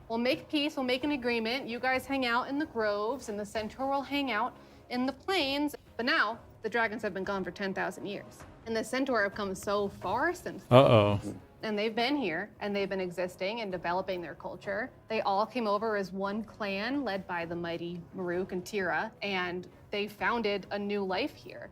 We'll make peace, we'll make an agreement. You guys hang out in the groves, and the centaur will hang out in the plains. But now, the dragons have been gone for 10,000 years. And the centaur have come so far since then. Uh-oh. And they've been here, and they've been existing and developing their culture. They all came over as one clan led by the mighty Maruk and Tira, and they founded a new life here.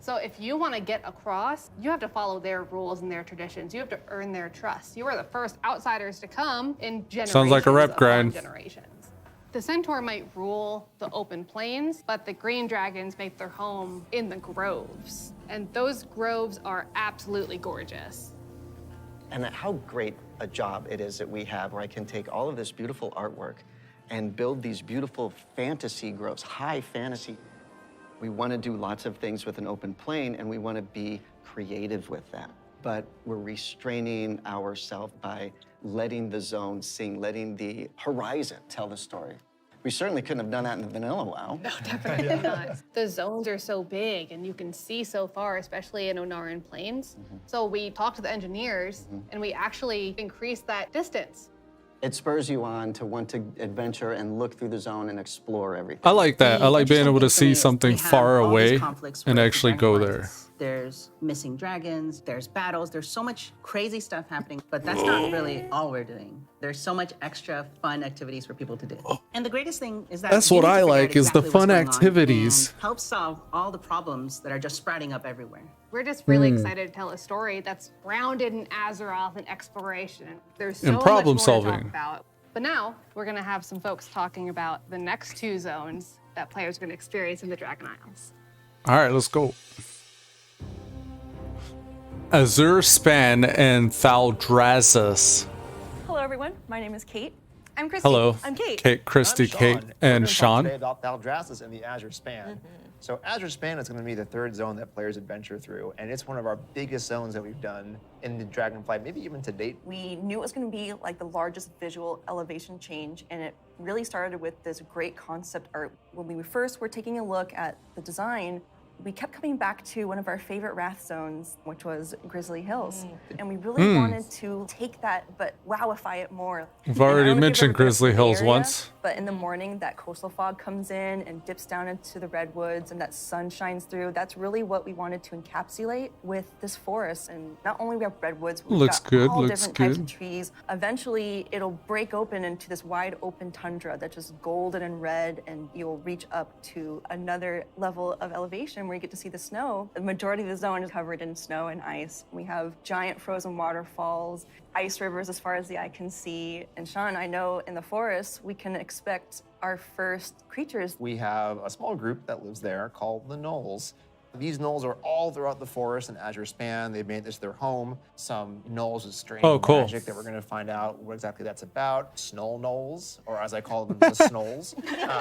So if you want to get across, you have to follow their rules and their traditions. You have to earn their trust. You are the first outsiders to come in generations. Sounds like a rep upon grind. generations. The centaur might rule the open plains, but the green dragons make their home in the groves. And those groves are absolutely gorgeous. And how great a job it is that we have where I can take all of this beautiful artwork and build these beautiful fantasy groves, high fantasy. We want to do lots of things with an open plain, and we want to be creative with that. But we're restraining ourselves by letting the zone sing, letting the horizon tell the story. We certainly couldn't have done that in the vanilla WoW. No, definitely not. The zones are so big and you can see so far, especially in Onaran Plains. So we talked to the engineers and we actually increased that distance. It spurs you on to want to adventure and look through the zone and explore everything. I like that. I like being able to see something We have far all these away conflicts and with the actually go there. dragonflies. There's missing dragons, there's battles, there's so much crazy stuff happening, but that's not really all we're doing. There's so much extra fun activities for people to do. And the greatest thing is that That's you what need to I figure out like, is the exactly fun what's going on activities. and help solve all the problems that are just sprouting up everywhere. We're just really excited to tell a story that's grounded in Azeroth and exploration. There's so And problem much more to talk solving. about. But now we're going to have some folks talking about the next two zones that players are going to experience in the Dragon Isles. All right, let's go. Azure Span and Thaldrazzus. Hello, everyone. My name is Kate. I'm Christy. Hello. I'm Kate. Kate, Christy, I'm Sean. Kate, We're and gonna talk Sean. today about Valdrassus and the Azure Span. So Azure Span is going to be the third zone that players adventure through, and it's one of our biggest zones that we've done in the Dragonflight, maybe even to date. We knew it was going to be like the largest visual elevation change, and it really started with this great concept art. When we first were taking a look at the design, we kept coming back to one of our favorite Wrath zones, which was Grizzly Hills. And we really wanted to take that, but wowify it more. We've already mentioned Grizzly Hills once. But in the morning, that coastal fog comes in and dips down into the redwoods, and that sun shines through. That's really what we wanted to encapsulate with this forest. And not only we have redwoods, we've Looks got good, all looks different types good. of trees. Eventually, it'll break open into this wide open tundra that's just golden and red, and you'll reach up to another level of elevation where you get to see the snow. The majority of the zone is covered in snow and ice. We have giant frozen waterfalls, ice rivers as far as the eye can see. And Sean, I know in the forest, we can expect our first creatures. We have a small group that lives there called the Gnolls. These Gnolls are all throughout the forest and Azure Span. They've made this their home. Some Gnolls with strange cool. magic that we're going to find out what exactly that's about. Snow Gnolls, or as I call them, the Snolls.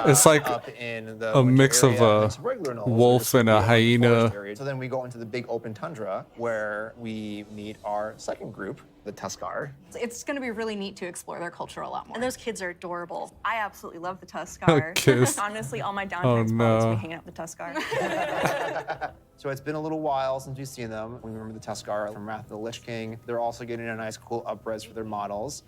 It's like up in the a winter mix of area, a and some regular Gnolls. wolf and a hyena. So then we go into the big open tundra where we meet our second group, the Tuskar. It's going to be really neat to explore their culture a lot more. And those kids are adorable. I absolutely love the Tuskar. Kids. Honestly, all my Oh, downtime's probably no. be hanging out with the Tuskar. So it's been a little while since we've seen them. We remember the Tuskar from Wrath of the Lich King. They're also getting a nice, cool upres for their models.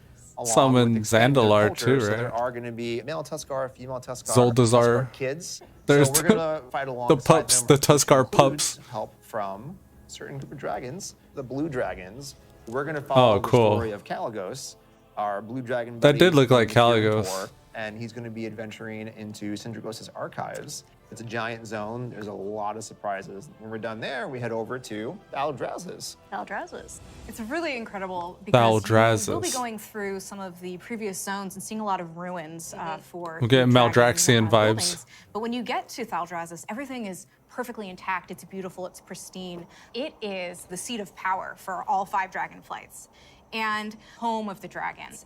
Some along in with expanding their Zandalar culture. too, So right? there are going to be male Tuskar, female Tuskar, Zoldazar. Tuskar kids. There's so we're the- going to fight alongside the pups, them, the which Tuskar includes pups. help from a certain group of dragons, the blue dragons. We're going to follow Oh, the cool. story of Caligos, our blue dragon That buddy did look like who's here in Caligos. Tor, and he's going to be adventuring into Sindragos' archives. It's a giant zone. There's a lot of surprises. When we're done there, we head over to Valdrassus. Valdrassus. It's really incredible because Valdrassus. we'll be going through some of the previous zones and seeing a lot of ruins for I'm getting dragons, Maldraxian vibes. buildings. But when you get to Valdrassus, everything is perfectly intact. It's beautiful. It's pristine. It is the seat of power for all 5 dragonflights and home of the dragons.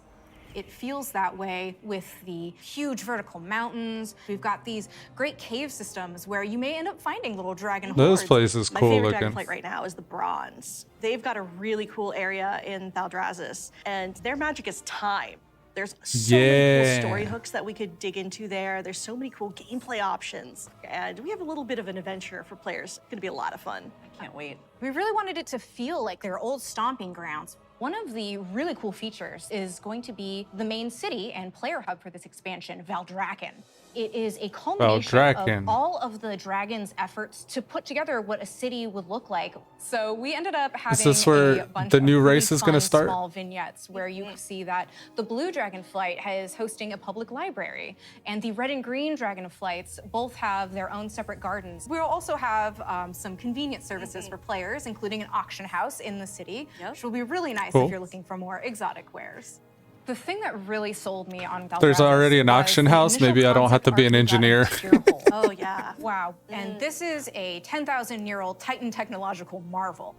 It feels that way with the huge vertical mountains. We've got these great cave systems where you may end up finding little dragon Those hordes. places My cool favorite looking. dragonflight right now is the Bronze. They've got a really cool area in Valdrassus, and their magic is time. There's so many Yeah. cool story hooks that we could dig into there. There's so many cool gameplay options, and we have a little bit of an adventure for players. It's gonna be a lot of fun. I can't wait. We really wanted it to feel like their old stomping grounds. One of the really cool features is going to be the main city and player hub for this expansion, Valdrakken. It is a culmination Valdrakken. of all of the dragons' efforts to put together what a city would look like. So we ended up having this where a bunch the of new really race is gonna fun start? small vignettes where you can see that the blue dragonflight is hosting a public library, and the red and green dragonflights both have their own separate gardens. We'll also have some convenience services for players, including an auction house in the city, which will be really nice Cool. if you're looking for more exotic wares. The thing that really sold me on Valdrassus There's already an was auction the house. initial Maybe I don't have to concept be an art we got engineer. of Tyrhold. Oh yeah. Wow. And this is a 10,000-year-old Titan technological marvel.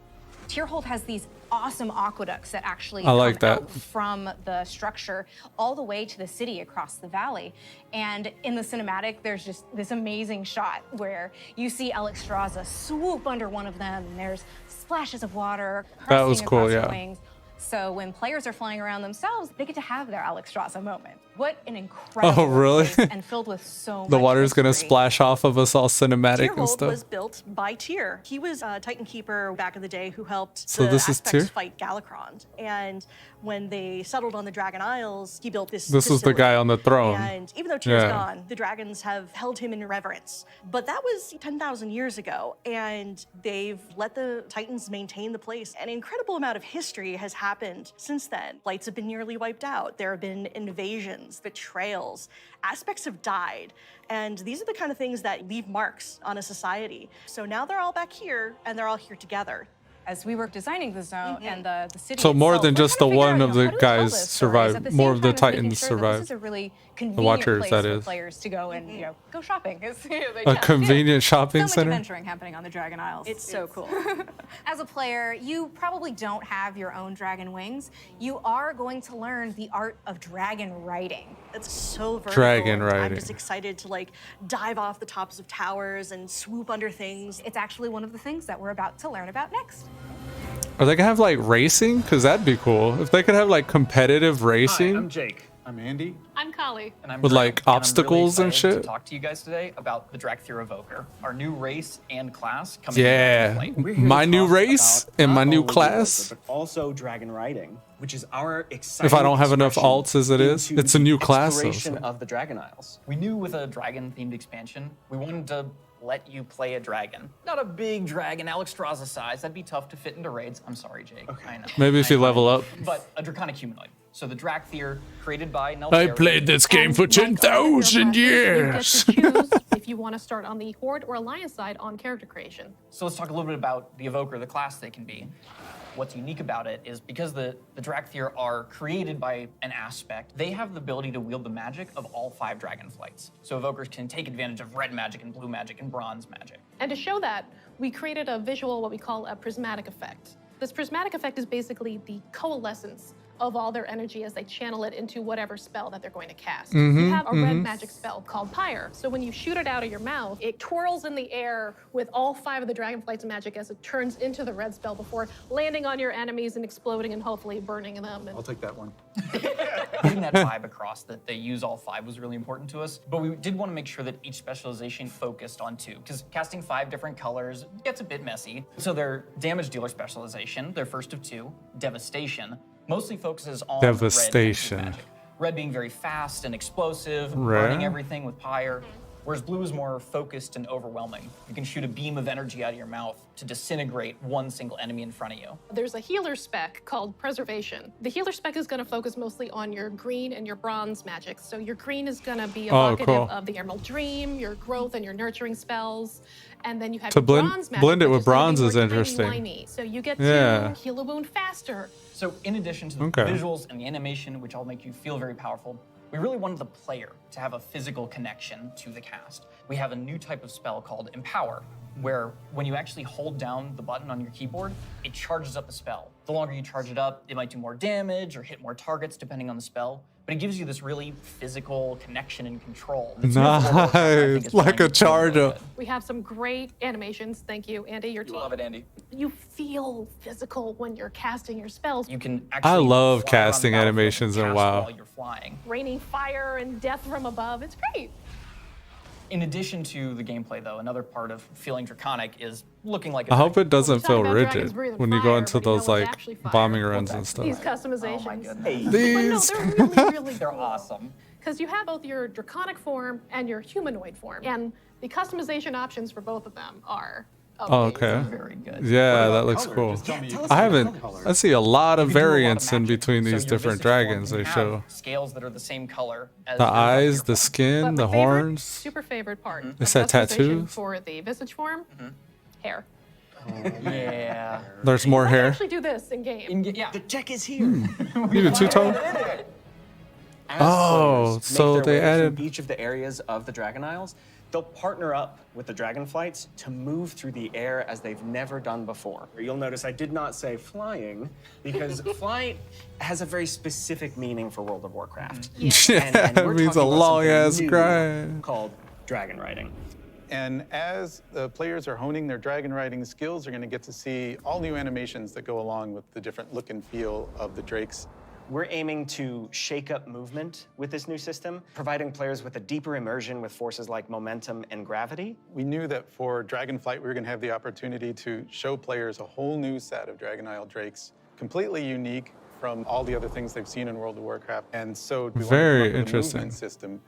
Tyrhold has these awesome aqueducts that actually I like come that. out from the structure all the way to the city across the valley. And in the cinematic, there's just this amazing shot where you see Alexstrasza swoop under one of them, and there's splashes of water That was crusting cool, across yeah. the wings. So when players are flying around themselves, they get to have their Alexstrasza moment. What an incredible Oh, really? place, and filled with so The much water's gonna history. splash off of us all cinematic and Tyrhold stuff. was built by Tyr. He was a Titan Keeper back in the day who helped So the this is Aspects Tyr? fight Galakrond. And when they settled on the Dragon Isles, he built this This was the guy facility. on the throne. And even though Tyr's Yeah. gone, the dragons have held him in reverence. But that was 10,000 years ago, and they've let the Titans maintain the place. An incredible amount of history has happened since then. Flights have been nearly wiped out. There have been invasions, betrayals. Aspects have died. And these are the kind of things that leave marks on a society. So now they're all back here, and they're all here together. As we were designing the zone and the city So more itself, than we're just the trying to figure one out, of you know, the how do we tell guys this story? At survive. the More same of the time as making Titans sure that survive. This is a really convenient Watchers, place that for is. players to go and go shopping. It's, they A just, convenient shopping so center? much adventuring happening on the Dragon Isles. It's so cool. As a player, you probably don't have your own dragon wings. You are going to learn the art of dragon riding. It's so vertical. Dragon and riding. I'm just excited to like dive off the tops of towers and swoop under things. It's actually one of the things that we're about to learn about next. Are they gonna have like racing? Because that'd be cool. If they could have like competitive racing. Hi, I'm Jake. I'm Andy. I'm Kali. And I'm With, Graham, like, and I'm obstacles really and excited shit? To talk to you guys today about the Drakthir Evoker, our new race and class coming. Yeah, We're here to my new talk race about and my not new only the class. Evoker, but also dragon riding, which is our exciting If I don't have enough expression alts as it is, into it's a new the class. exploration Also. of the Dragon Isles. We knew with a dragon-themed expansion, we wanted to let you play a dragon. Not a big dragon, Alexstrasza size. That'd be tough to fit into raids. I'm sorry, Jake. Okay. I know. Maybe if you level up. But a draconic humanoid. So the Drakthir, created by Neltharion. I played this game for 10,000 years. You get to choose if you want to start on the Horde or Alliance side on character creation. So let's talk a little bit about the Evoker, the class they can be. What's unique about it is because the Drakthir are created by an aspect, they have the ability to wield the magic of all 5 dragon flights. So Evokers can take advantage of red magic and blue magic and bronze magic. And to show that, we created a visual, what we call a prismatic effect. This prismatic effect is basically the coalescence of all their energy as they channel it into whatever spell that they're going to cast. You have a red magic spell called Pyre. So when you shoot it out of your mouth, it twirls in the air with all 5 of the Dragonflight's magic as it turns into the red spell before landing on your enemies and exploding and hopefully burning them. And I'll take that one. Getting that vibe across that they use all 5 was really important to us, but we did want to make sure that each specialization focused on 2, because casting 5 different colors gets a bit messy. So their damage dealer specialization, their first of 2, Devastation, mostly focuses on Devastation. red magic. Red being very fast and explosive, Red. burning everything with pyre, whereas blue is more focused and overwhelming. You can shoot a beam of energy out of your mouth to disintegrate one single enemy in front of you. there's a healer spec called Preservation. The healer spec is going to focus mostly on your green and your bronze magic. So your green is going to be evocative cool. of the Emerald Dream, your growth and your nurturing spells. And then you have To your blend- bronze magic, blend it which with is gonna be bronze more is interesting. timey-wimey. So you get Yeah. to heal a wound faster. So in addition to the Okay. visuals and the animation, which all make you feel very powerful, we really wanted the player to have a physical connection to the cast. We have a new type of spell called Empower, where when you actually hold down the button on your keyboard, it charges up the spell. The longer you charge it up, it might do more damage or hit more targets depending on the spell, but it gives you this really physical connection and control. that's new for World of Warcraft, I think Nice, is like trying a to feel charge really up. good. We have some great animations. Thank you, Andy. Your team. Love it, Andy. You feel physical when you're casting your spells. You can I actually love fly around the casting battlefield animations and in cast WoW. while you're flying. Raining fire and death from above. It's great. In addition to the gameplay, though, another part of feeling draconic is looking like a I hope dragon. it doesn't talk feel about dragons rigid breathing when you go fire, into but you know those what's like actually fire? bombing runs and stuff. These customizations. Oh my goodness. But no, These. they're really, really They're awesome. Because you have both your draconic form and your humanoid form. And the customization options for both of them are Oh, okay. Very good. Yeah, that looks cool. I haven't. I see a lot of You can do a lot of variants in magic. between So these your different visage form dragons can they have show. Scales that are the same color as The your eyes, Drakthir the form. skin, But the my favorite, horns. super favorite part. Is of that customization tattoos? For the visage form, hair. Yeah. There's more I can hair. actually do this in game. Yeah. The tech is here. You do two-tone? As Oh, players so make their they way through added- each of the areas of the Dragon Isles, they'll partner up with the Dragonflights to move through the air as they've never done before. You'll notice I did not say flying because flight has a very specific meaning for World of Warcraft. Yeah, it we're means a talking about long something ass new grind. called dragon riding. And as the players are honing their dragon riding skills, they're going to get to see all new animations that go along with the different look and feel of the drakes. We're aiming to shake up movement with this new system, providing players with a deeper immersion with forces like momentum and gravity. We knew that for Dragonflight, we were going to have the opportunity to show players a whole new set of Dragon Isle drakes, completely unique from all the other things they've seen in World of Warcraft. And so we Very wanted to come up with a interesting. movement system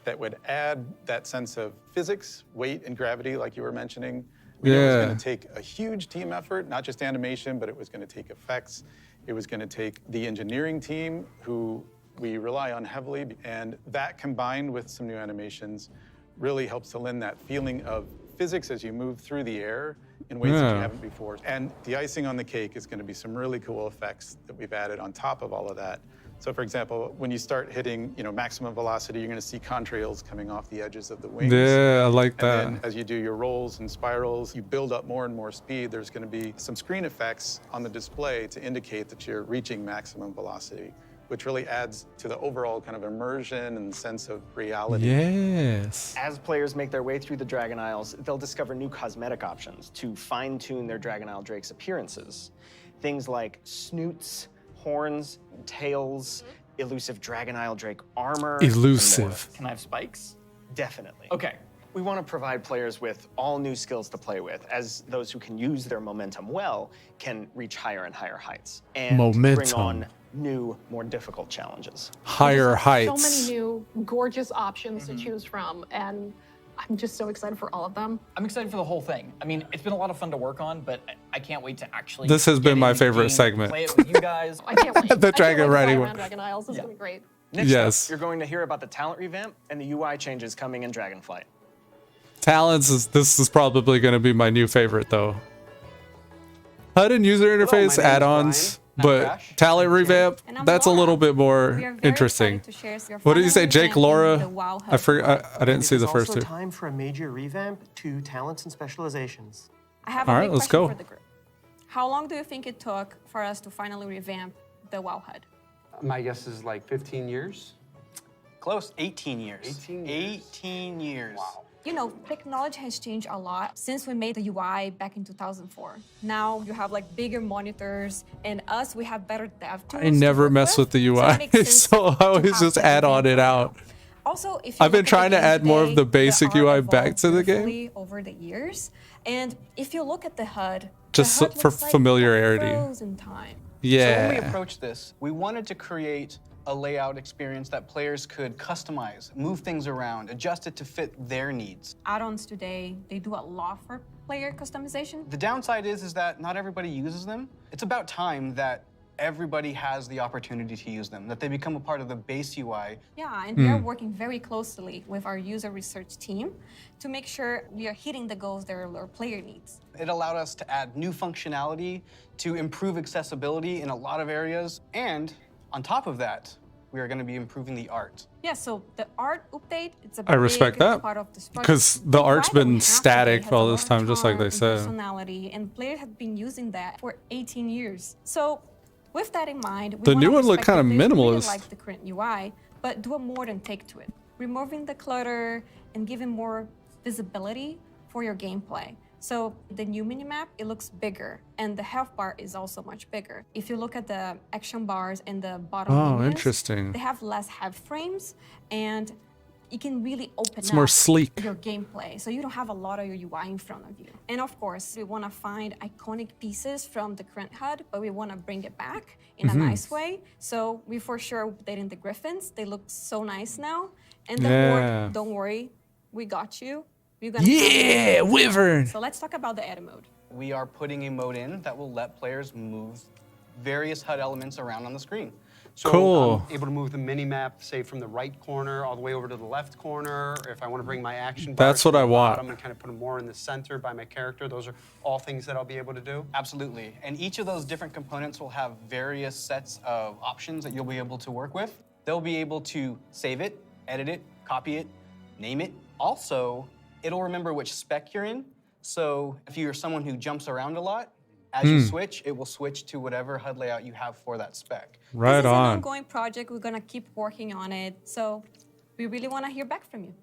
that would add that sense of physics, weight, and gravity, like you were mentioning. We knew it was Yeah. going to take a huge team effort, not just animation, but it was going to take effects. It was going to take the engineering team, who we rely on heavily, and that combined with some new animations really helps to lend that feeling of physics as you move through the air in ways that you Yeah. haven't before. And the icing on the cake is going to be some really cool effects that we've added on top of all of that. So for example, when you start hitting, maximum velocity, you're going to see contrails coming off the edges of the wings. Yeah, I like And that. then as you do your rolls and spirals, you build up more and more speed. There's going to be some screen effects on the display to indicate that you're reaching maximum velocity, which really adds to the overall kind of immersion and sense of reality. Yes. As players make their way through the Dragon Isles, they'll discover new cosmetic options to fine-tune their Dragon Isle Drake's appearances. Things like snoots, horns, tails, elusive Dragon Isle Drake armor. and more. Elusive. Can I have spikes? Definitely. Okay. We want to provide players with all new skills to play with, as those who can use their momentum well can reach higher and higher heights. And bring Momentum. on new, more difficult challenges. Higher So heights. many new gorgeous options to choose from, and I'm just so excited for all of them. I'm excited for the whole thing. I mean, it's been a lot of fun to work on, but I can't wait to actually. This has get been my into the favorite game, segment. Play it with you guys. I can't wait. The I can't dragon wait to riding fly one. around Dragon Isles. This is gonna be great. Next Yes. up, you're going to hear about the talent revamp and the UI changes coming in Dragonflight. This is probably going to be my new favorite though. HUD and user interface add-ons, but talent revamp, that's a little bit more interesting. What did you say, Jake, Laura? I forgot. I didn't see the first two. It's also time for a major revamp to talents and specializations. I have All a right, big let's question go. for the group. How long do you think it took for us to finally revamp the WoW HUD? My guess is like 15 years. Close, 18 years. 18 years. 18 years. Wow. You know, technology has changed a lot since we made the UI back in 2004. Now you have like bigger monitors, and us, we have better dev tools. I never mess with the UI, so I always just add on it out. Also, if you I've been look at trying the to game add more of today, the basic art UI back evolved to the game. beautifully over the years. And if you look at the HUD, Just the HUD for looks like familiarity. frozen time. So when we Yeah. approached this, we wanted to create a layout experience that players could customize, move things around, adjust it to fit their needs. Add-ons today, they do a lot for player customization. The downside is that not everybody uses them. It's about time that everybody has the opportunity to use them, that they become a part of the base UI. Yeah, and we are working very closely with our user research team to make sure we are hitting the goals that our player needs. It allowed us to add new functionality, to improve accessibility in a lot of areas, and on top of that, we are going to be improving the art. Yeah, so the art update, it's a I respect big that, part of this project. because the art's Why don't we been have static today for all has this a lot time, of just like charm they and said. personality, and players have been using that for 18 years. So with that in mind, we The wanna new one looked respect kinda that players really minimalist. like the current UI, but do a modern take to it, removing the clutter and giving more visibility for your gameplay. So the new minimap, it looks bigger, and the health bar is also much bigger. If you look at the action bars and the bottom Oh, minions, interesting. they have less head frames, and you can really open It's up more sleek. your gameplay, so you don't have a lot of your UI in front of you. And of course, we want to find iconic pieces from the current HUD, but we want to bring it back in a nice way. So we for sure updating the griffins. They look so nice now. And the Yeah. horde, don't worry, we got you. We're gonna Yeah, wyvern. So let's talk about the edit mode. We are putting a mode in that will let players move various HUD elements around on the screen. So Cool. I'm able to move the mini map, say, from the right corner all the way over to the left corner. Or if I want to bring my action That's bars to what I the want. bottom and kind of put them more in the center by my character, those are all things that I'll be able to do. Absolutely. And each of those different components will have various sets of options that you'll be able to work with. They'll be able to save it, edit it, copy it, name it. Also, it'll remember which spec you're in. So if you're someone who jumps around a lot, as you switch, it will switch to whatever HUD layout you have for that spec. Right This is an on. ongoing project. We're gonna keep working on it. So we really want to hear back from you.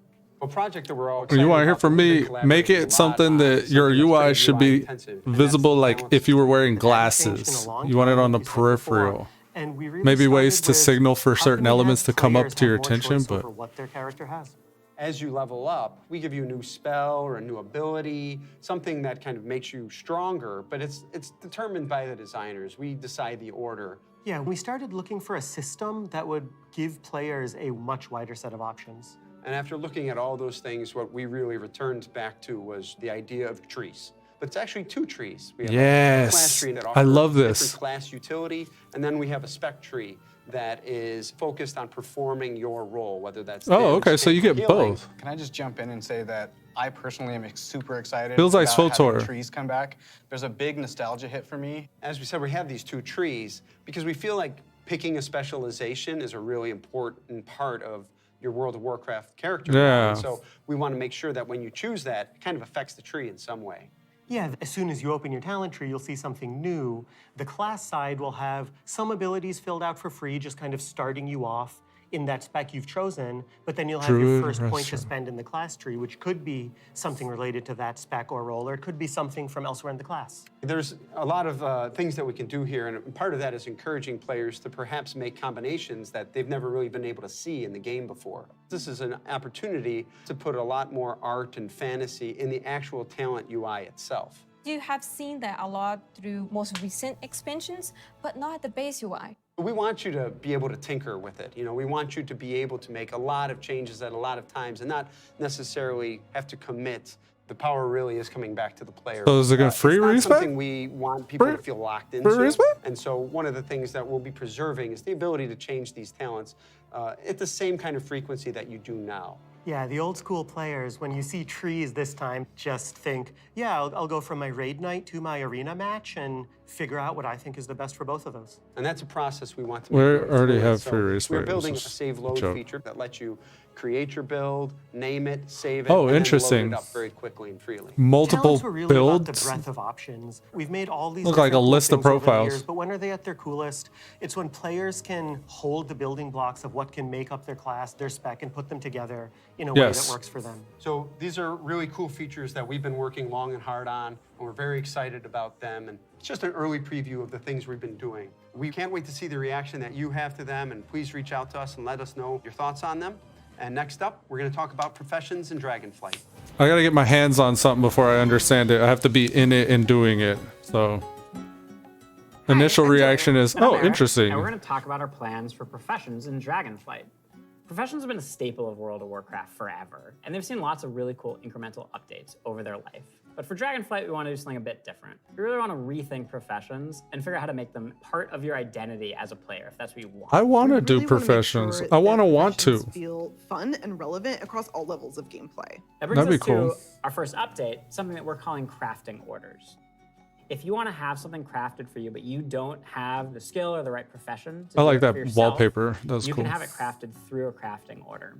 A project that we're all Well, excited you want to hear about, from we've me? been collaborating Make a it lot something on, that your something that's UI pretty should be UI-intensive, and that's visible, the like balance if you were wearing between- glasses. You want it on the peripheral. And we really Maybe ways started to with signal for how certain can we have elements to come up players to your have more attention, choice but over what their character has. As you level up, we give you a new spell or a new ability, something that kind of makes you stronger, but it's determined by the designers. We decide the order. Yeah, we started looking for a system that would give players a much wider set of options. And after looking at all those things, what we really returned back to was the idea of trees. but it's actually 2 trees. We have Yes. a class tree that I offers love this. different class utility, and then we have a spec tree that is focused on performing your role, whether that's Oh, damage, okay, so you tank, or get healing. both. Can I just jump in and say that I personally am super excited Feels like about having SWTOR. trees come back. There's a big nostalgia hit for me. As we said, we have these 2 trees because we feel like picking a specialization is a really important part of your World of Warcraft character. Yeah. And so we want to make sure that when you choose that, it kind of affects the tree in some way. Yeah, as soon as you open your talent tree, you'll see something new. The class side will have some abilities filled out for free, just kind of starting you off in that spec you've chosen, but then you'll have your Druid first point to restaurant. spend in the class tree, which could be something related to that spec or role, or it could be something from elsewhere in the class. There's a lot of things that we can do here, and part of that is encouraging players to perhaps make combinations that they've never really been able to see in the game before. This is an opportunity to put a lot more art and fantasy in the actual talent UI itself. You have seen that a lot through most recent expansions, but not the base UI. We want you to be able to tinker with it. You know, we want you to be able to make a lot of changes at a lot of times and not necessarily have to commit. The power really is coming back to the player. So is it gonna free It's not respec? something we want people to feel locked into. respec? And so one of the things that we'll be preserving is the ability to change these talents at the same kind of frequency that you do now. Yeah, the old school players, when you see trees this time, just think, yeah, I'll go from my raid night to my arena match and figure out what I think is the best for both of those. And that's a process we want to We make very already fluid. have So free respec. We're building a This is save a load joke. feature that lets you create your build, name it, save it, Oh, and interesting. then load it up very quickly and freely. Multiple Talents were really about builds. the breadth of options. We've made all these Look like a different list of things over the profiles. years, but when are they at their coolest? It's when players can hold the building blocks of what can make up their class, their spec, and put them together in a way Yes. that works for them. So these are really cool features that we've been working long and hard on, and we're very excited about them. And it's just an early preview of the things we've been doing. We can't wait to see the reaction that you have to them, and please reach out to us and let us know your thoughts on them. And next up, we're going to talk about professions and Dragonflight. I gotta get my hands on something before I understand it. I have to be in it and doing it. So initial reaction is, I'm oh, Eric, interesting. And we're going to talk about our plans for professions in Dragonflight. Professions have been a staple of World of Warcraft forever, and they've seen lots of really cool incremental updates over their life. But for Dragonflight, we want to do something a bit different. We really want to rethink professions and figure out how to make them part of your identity as a player, if that's what you want. I want to do really wanna make professions. sure I want that to. professions feel fun and relevant across all levels of gameplay. That brings That'd be us cool. to our first update, something that we're calling crafting orders. If you want to have something crafted for you, but you don't have the skill or the right profession to I do like it that for yourself, wallpaper. That was you cool. can have it crafted through a crafting order.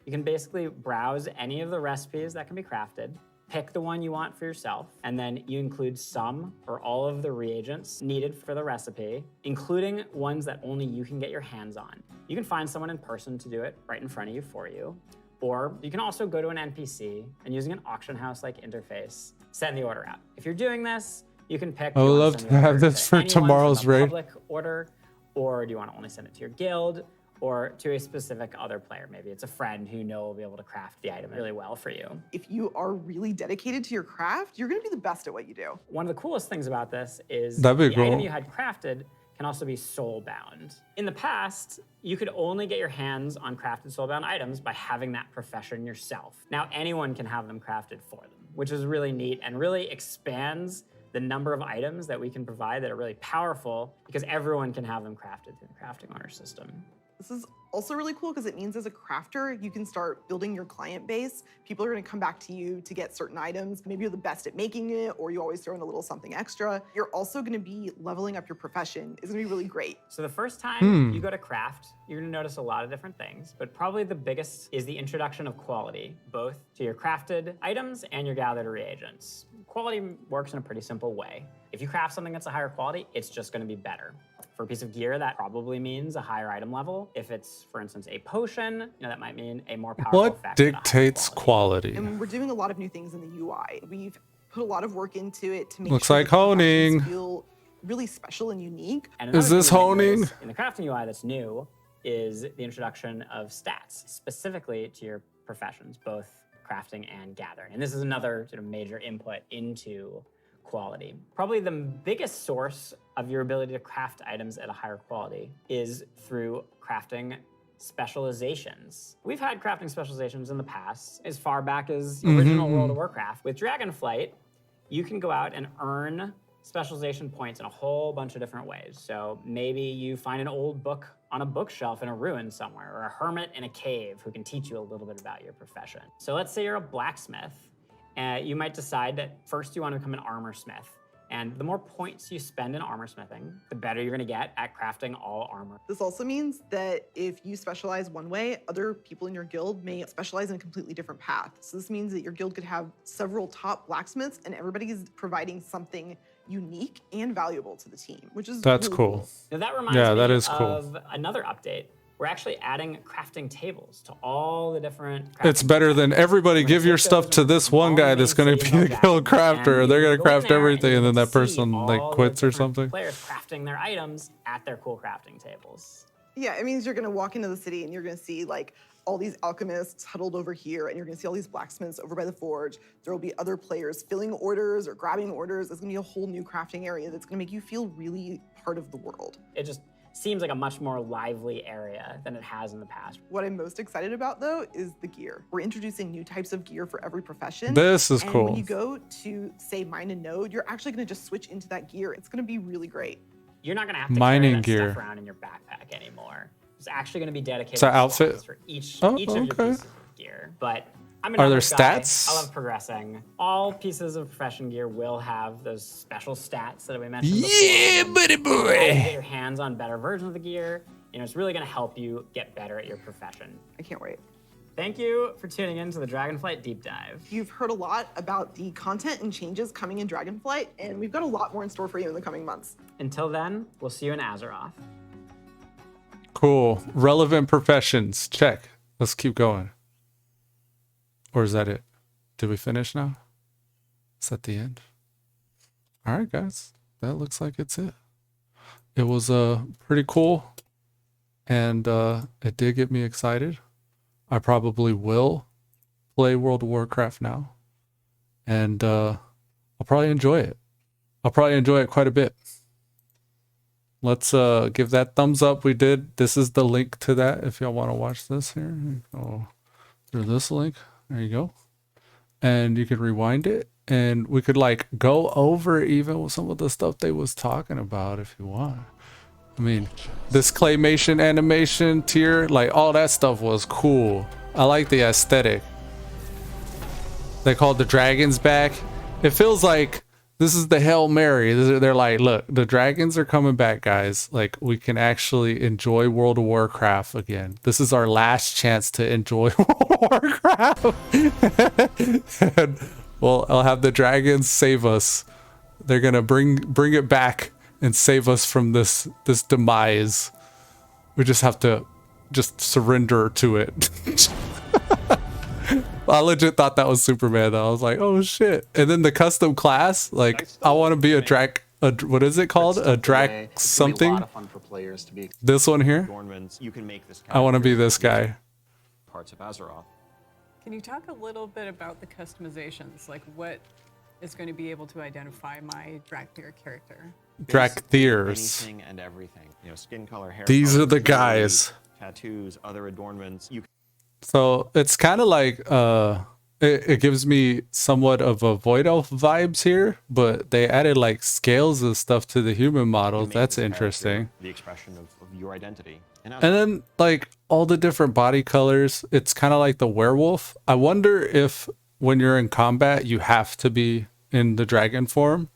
You can basically browse any of the recipes that can be crafted, pick the one you want for yourself, and then you include some or all of the reagents needed for the recipe, including ones that only you can get your hands on. You can find someone in person to do it right in front of you for you, or you can also go to an NPC and using an auction house-like interface, send the order out. If you're doing this, you can pick. I would love to have this for tomorrow's raid. Public order, or do you want to only send it to your guild, or to a specific other player? Maybe it's a friend who you know will be able to craft the item really well for you. If you are really dedicated to your craft, you're going to be the best at what you do. One of the coolest things about this is That'd be the cool. item you had crafted can also be soul-bound. In the past, you could only get your hands on crafted soul-bound items by having that profession yourself. Now anyone can have them crafted for them, which is really neat and really expands the number of items that we can provide that are really powerful because everyone can have them crafted through the crafting order system. This is also really cool because it means as a crafter, you can start building your client base. People are going to come back to you to get certain items. Maybe you're the best at making it, or you always throw in a little something extra. You're also going to be leveling up your profession. It's going to be really great. So the first time you go to craft, you're gonna notice a lot of different things, but probably the biggest is the introduction of quality, both to your crafted items and your gathered reagents. Quality works in a pretty simple way. If you craft something that's a higher quality, it's just gonna be better. For a piece of gear, that probably means a higher item level. If it's, for instance, a potion, that might mean a more powerful What effect at a higher dictates quality? And we're doing a lot of new things in the UI. We've put a lot of work into it to make Looks sure like that the professions honing. feel really special and unique. And Is another this thing we honing? noticed in the crafting UI that's new is the introduction of stats specifically to your professions, both crafting and gathering. And this is another sort of major input into quality. Probably the biggest source of your ability to craft items at a higher quality is through crafting specializations. We've had crafting specializations in the past, as far back as original World of Warcraft. With Dragonflight, you can go out and earn specialization points in a whole bunch of different ways. So maybe you find an old book on a bookshelf in a ruin somewhere, or a hermit in a cave who can teach you a little bit about your profession. So let's say you're a blacksmith, and you might decide that first you want to become an armor smith. And the more points you spend in armor smithing, the better you're gonna get at crafting all armor. This also means that if you specialize one way, other people in your guild may specialize in a completely different path. So this means that your guild could have several top blacksmiths and everybody's providing something unique and valuable to the team, which is That's really cool. Now that reminds Yeah, me that is cool. of another update. We're actually adding crafting tables to all the different It's better than everybody give your stuff to this one guy that's going to be the guild crafter. They're going to craft everything, and then that person like quits or something. players crafting their items at their cool crafting tables. Yeah, it means you're gonna walk into the city and you're gonna see like all these alchemists huddled over here, and you're gonna see all these blacksmiths over by the forge. There will be other players filling orders or grabbing orders. There's gonna be a whole new crafting area that's gonna make you feel really part of the world. It just seems like a much more lively area than it has in the past. What I'm most excited about though is the gear. We're introducing new types of gear for every profession. This is and cool. When you go to say mine and node, you're actually gonna just switch into that gear. It's gonna be really great. You're not gonna have to Mining carry that gear. stuff around in your backpack anymore. It's actually gonna be dedicated It's an slots outfit? for each Oh, of your okay. pieces of gear. But I'm an Are there numbers guy. stats? I love progressing. All pieces of profession gear will have those special stats that we mentioned before. Yeah, buddy boy. As you get your hands on better versions of the gear, it's really gonna help you get better at your profession. I can't wait. Thank you for tuning in to the Dragonflight Deep Dive. You've heard a lot about the content and changes coming in Dragonflight, and we've got a lot more in store for you in the coming months. Until then, we'll see you in Azeroth. Cool. Relevant professions. Check. Let's keep going. Or is that it? Did we finish now? Is that the end? All right, guys. That looks like it's it. It was pretty cool. And it did get me excited. I probably will play World of Warcraft now. And I'll probably enjoy it. I'll probably enjoy it quite a bit. Let's give that thumbs up. We did. This is the link to that if y'all want to watch this here. Go through this link. There you go. And you can rewind it. And we could like go over even some of the stuff they was talking about if you want. I mean, this claymation animation tier, like all that stuff was cool. I like the aesthetic. They called the dragons back. It feels like this is the Hail Mary. They're like, look, the dragons are coming back, guys. Like, we can actually enjoy World of Warcraft again. This is our last chance to enjoy World of Warcraft. And, well, I'll have the dragons save us. They're gonna bring it back and save us from this demise. We just have to surrender to it. I legit thought that was Superman though. I was like, oh shit. And then the custom class, like I want to be a drac, what is it called? A drac something? A lot of fun for players to be. This one here? Adornments. You can make this I want to be this guy. parts of Azeroth. Can you talk a little bit about the customizations? Like what is going to be able to identify my Drakthir character? Drakthers. Anything and everything. Skin color, hair These color, are the jewelry, guys. Tattoos, other adornments. So it's kind of like it gives me somewhat of a Void Elf vibes here, but they added like scales and stuff to the human models. That's interesting. The expression of your identity. And then like all the different body colors, it's kind of like the werewolf. I wonder if when you're in combat you have to be in the dragon form,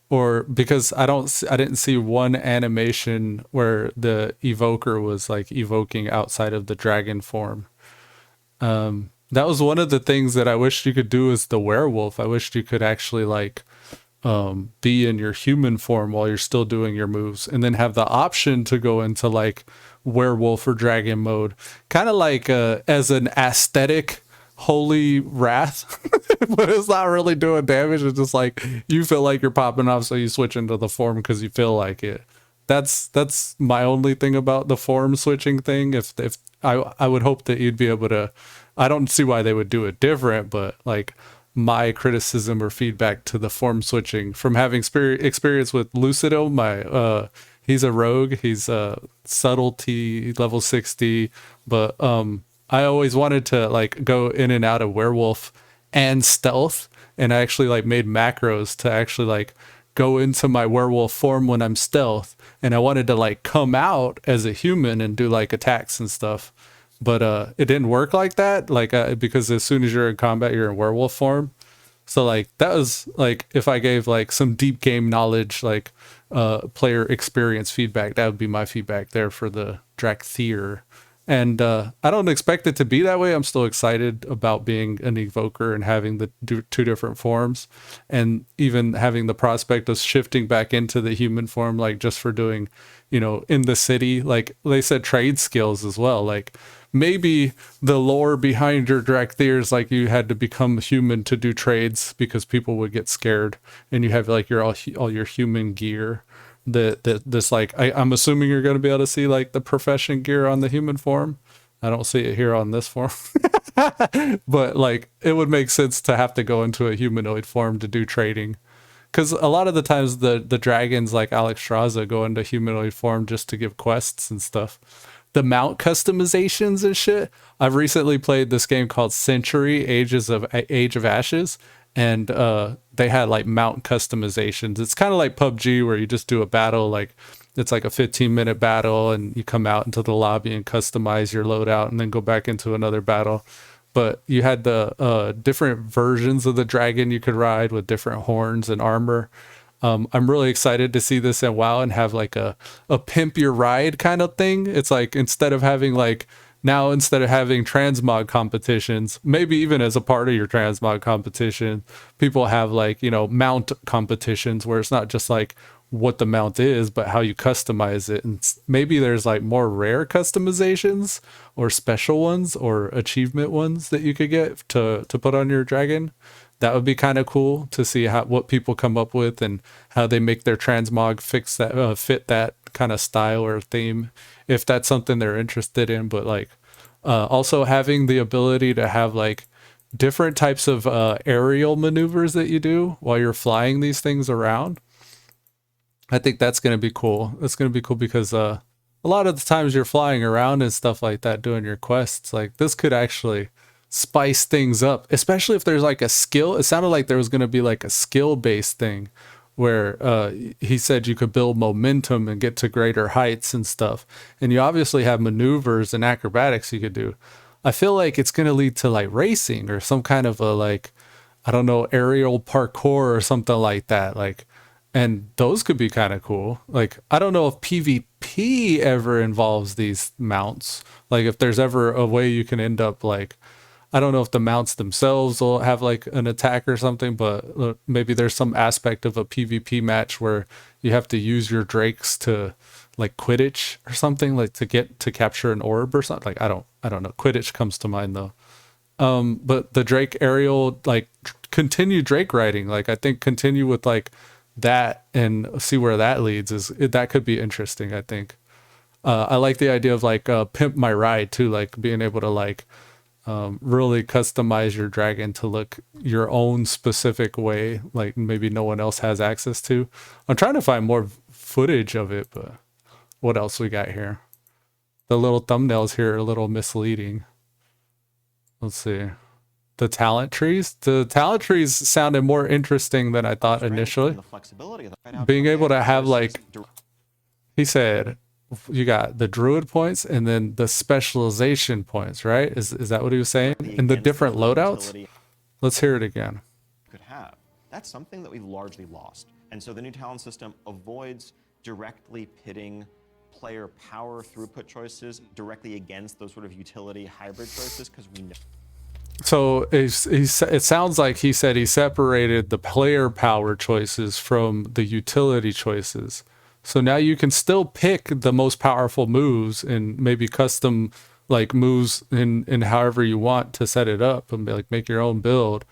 or because I didn't see one animation where the evoker was like evoking outside of the dragon form. That was one of the things that I wished you could do as the werewolf. I wished you could actually like be in your human form while you're still doing your moves, and then have the option to go into like werewolf or dragon mode, kind of like as an aesthetic holy wrath. But it's not really doing damage. It's just like you feel like you're popping off, so you switch into the form because you feel like it. That's my only thing about the form switching thing. If I would hope that you'd be able to, I don't see why they would do it different, but like my criticism or feedback to the form switching from having experience with Lucido, he's a rogue, he's a subtlety level 60, but I always wanted to like go in and out of werewolf and stealth, and I actually like made macros to actually like go into my werewolf form when I'm stealth, and I wanted to like come out as a human and do like attacks and stuff, but it didn't work like that, like because as soon as you're in combat you're in werewolf form. So like that was like, if I gave like some deep game knowledge, like player experience feedback, that would be my feedback there for the Drakthir. And I don't expect it to be that way. I'm still excited about being an evoker and having the two different forms, and even having the prospect of shifting back into the human form, like just for doing, you know, in the city, like they said, trade skills as well. Like maybe the lore behind your Drakthir is like you had to become human to do trades because people would get scared, and you have like your all your human gear. This like I'm assuming you're going to be able to see like the profession gear on the human form. I don't see it here on this form. But like it would make sense to have to go into a humanoid form to do trading, because a lot of the times the dragons like Alexstrasza go into humanoid form just to give quests and stuff. The mount customizations and shit. I've recently played this game called Century Age of Ashes, and they had like mount customizations. It's kind of like PUBG, where you just do a battle, like it's like a 15-minute battle, and you come out into the lobby and customize your loadout and then go back into another battle. But you had the different versions of the dragon you could ride with different horns and armor. I'm really excited to see this in WoW and have like a pimp your ride kind of thing. It's like instead of having transmog competitions, maybe even as a part of your transmog competition, people have like, you know, mount competitions where it's not just like what the mount is, but how you customize it. And maybe there's like more rare customizations or special ones or achievement ones that you could get to put on your dragon. That would be kind of cool to see what people come up with and how they make their transmog fit that kind of style or theme, if that's something they're interested in. But like also having the ability to have like different types of aerial maneuvers that you do while you're flying these things around. I think that's going to be cool. It's going to be cool because a lot of the times you're flying around and stuff like that doing your quests, like this could actually spice things up, especially if there's like a skill. It sounded like there was going to be like a skill based thing where he said you could build momentum and get to greater heights and stuff, and you obviously have maneuvers and acrobatics you could do. I feel like it's going to lead to like racing or some kind of a, like, I don't know, aerial parkour or something like that, like, and those could be kind of cool. Like I don't know if PvP ever involves these mounts, like if there's ever a way you can end up like, I don't know if the mounts themselves will have like an attack or something, but maybe there's some aspect of a PvP match where you have to use your drakes to like Quidditch or something, like to capture an orb or something. Like I don't know. Quidditch comes to mind though. But the Drake aerial, like continue Drake riding, like I think continue with like that and see where that leads that could be interesting. I think I like the idea of like pimp my ride too, like being able to like really customize your dragon to look your own specific way, like maybe no one else has access to. I'm trying to find more footage of it, but what else we got here? The little thumbnails here are a little misleading. Let's see. The talent trees. The talent trees sounded more interesting than I thought initially. Being able to have like, he said, you got the druid points and then the specialization points, right? Is that what he was saying? And the different loadouts? Let's hear it again. Could have. That's something that we've largely lost. And so the new talent system avoids directly pitting player power throughput choices directly against those sort of utility hybrid choices, because we know. So it sounds like he said he separated the player power choices from the utility choices. So now you can still pick the most powerful moves and maybe custom like moves in however you want to set it up and like make your own build.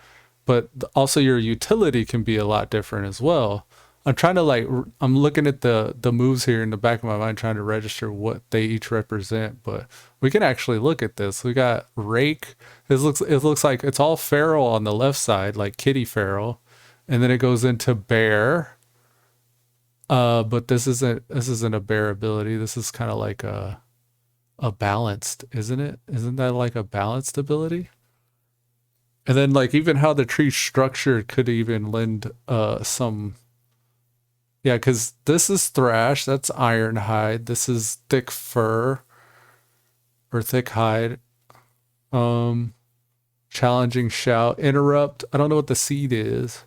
But also your utility can be a lot different as well. I'm trying to like, I'm looking at the moves here in the back of my mind, trying to register what they each represent, but we can actually look at this. We got Rake. It looks like it's all feral on the left side, like kitty feral. And then it goes into bear. But this isn't a bear ability. This is kind of like a balanced, isn't it? Isn't that like a balanced ability? And then like even how the tree structure could even lend some. Yeah, because this is thrash, that's iron hide. This is thick fur or thick hide. Challenging shout, interrupt. I don't know what the seed is,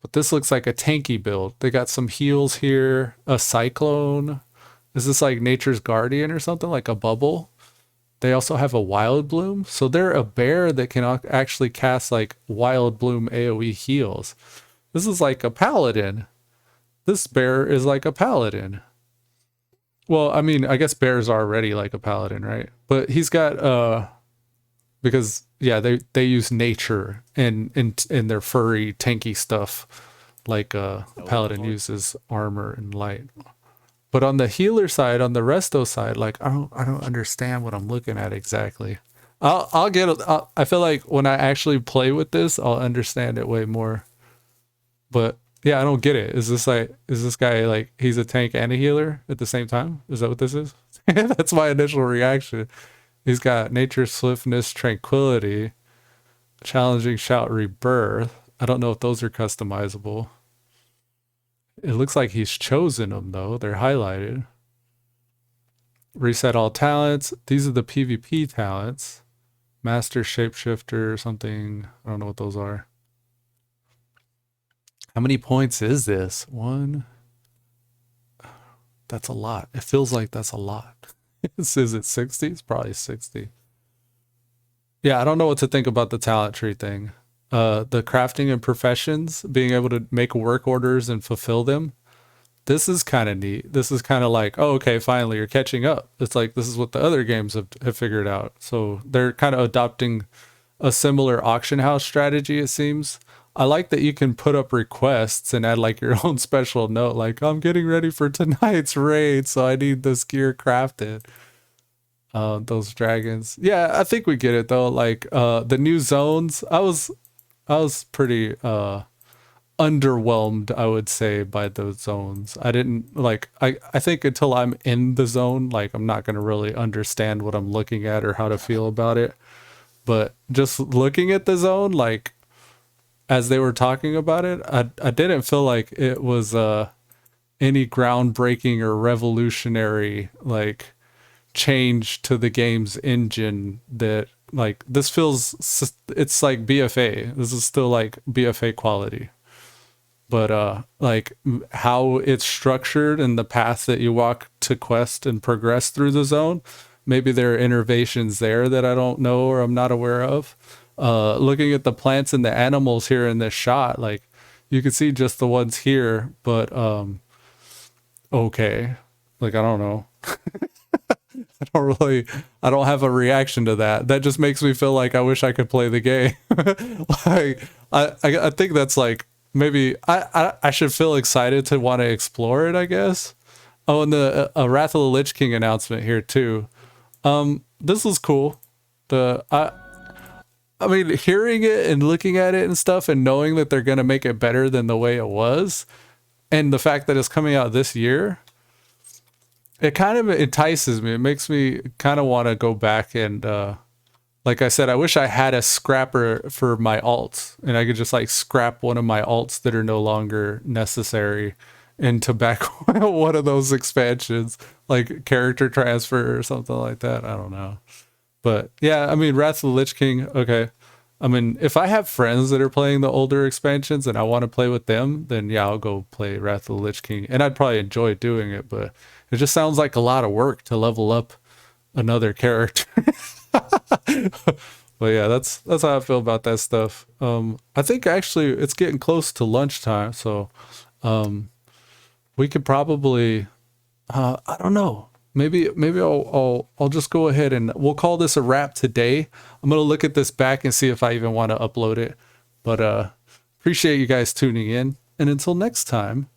but this looks like a tanky build. They got some heals here, a cyclone. Is this like nature's guardian or something, like a bubble? They also have a wild bloom, so they're a bear that can actually cast like wild bloom AoE heals. This is like a paladin. This bear is like a paladin. Well, I mean, I guess bears are already like a paladin, right? But he's got because yeah, they use nature in their furry tanky stuff, like paladin uses armor and light. But on the healer side, on the resto side, like I don't understand what I'm looking at exactly. I feel like when I actually play with this, I'll understand it way more. But yeah, I don't get it. Is this guy like he's a tank and a healer at the same time? Is that what this is? That's my initial reaction. He's got nature, swiftness, tranquility, challenging shout, rebirth. I don't know if those are customizable. It looks like he's chosen them though. They're highlighted. Reset all talents. These are the PvP talents. Master, shapeshifter, or something. I don't know what those are. How many points is this? 1. That's a lot. It feels like that's a lot. Is it 60? It's probably 60. Yeah, I don't know what to think about the talent tree thing. The crafting and professions, being able to make work orders and fulfill them. This is kind of neat. This is kind of like, oh, okay, finally you're catching up. It's like this is what the other games have figured out. So they're kind of adopting a similar auction house strategy, it seems. I like that you can put up requests and add like your own special note, like I'm getting ready for tonight's raid, so I need this gear crafted. Those dragons. Yeah, I think we get it though. Like the new zones, I was pretty underwhelmed, I would say, by those zones. I didn't like I think until I'm in the zone, like I'm not gonna really understand what I'm looking at or how to feel about it. But just looking at the zone, like as they were talking about it, I didn't feel like it was any groundbreaking or revolutionary like change to the game's engine that like this feels, it's like BFA. This is still like BFA quality. But like how it's structured and the path that you walk to quest and progress through the zone, maybe there are innovations there that I don't know or I'm not aware of. Looking at the plants and the animals here in this shot, like you can see just the ones here, but okay, like I don't know. I don't have a reaction to that. That just makes me feel like I wish I could play the game. Like I think that's like maybe I should feel excited to want to explore it, I guess. Oh, and the Wrath of the Lich King announcement here too. This was cool. I mean, hearing it and looking at it and stuff and knowing that they're going to make it better than the way it was, and the fact that it's coming out this year, it kind of entices me. It makes me kind of want to go back and, like I said, I wish I had a scrapper for my alts and I could just like scrap one of my alts that are no longer necessary into back one of those expansions, like character transfer or something like that. I don't know. But yeah, I mean, Wrath of the Lich King, okay. I mean, if I have friends that are playing the older expansions and I want to play with them, then yeah, I'll go play Wrath of the Lich King. And I'd probably enjoy doing it, but it just sounds like a lot of work to level up another character. But yeah, that's how I feel about that stuff. I think actually it's getting close to lunchtime, so we could probably, I don't know. Maybe I'll just go ahead and we'll call this a wrap today. I'm gonna look at this back and see if I even want to upload it. But appreciate you guys tuning in, and until next time,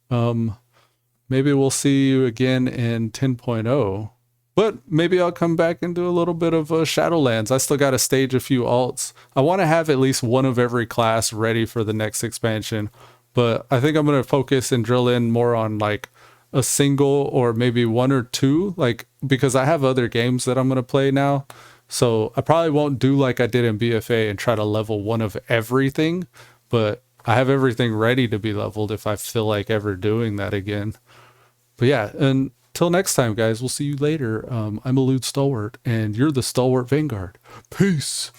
maybe we'll see you again in 10.0. But maybe I'll come back and do a little bit of Shadowlands. I still got to stage a few alts. I want to have at least one of every class ready for the next expansion. But I think I'm gonna focus and drill in more on like a single or maybe one or two, like because I have other games that I'm going to play now, So I probably won't do like I did in BFA and try to level one of everything, but I have everything ready to be leveled if I feel like ever doing that again. But yeah, until next time, guys, we'll see you later. I'm Elude Stalwart, and you're the Stalwart Vanguard. Peace.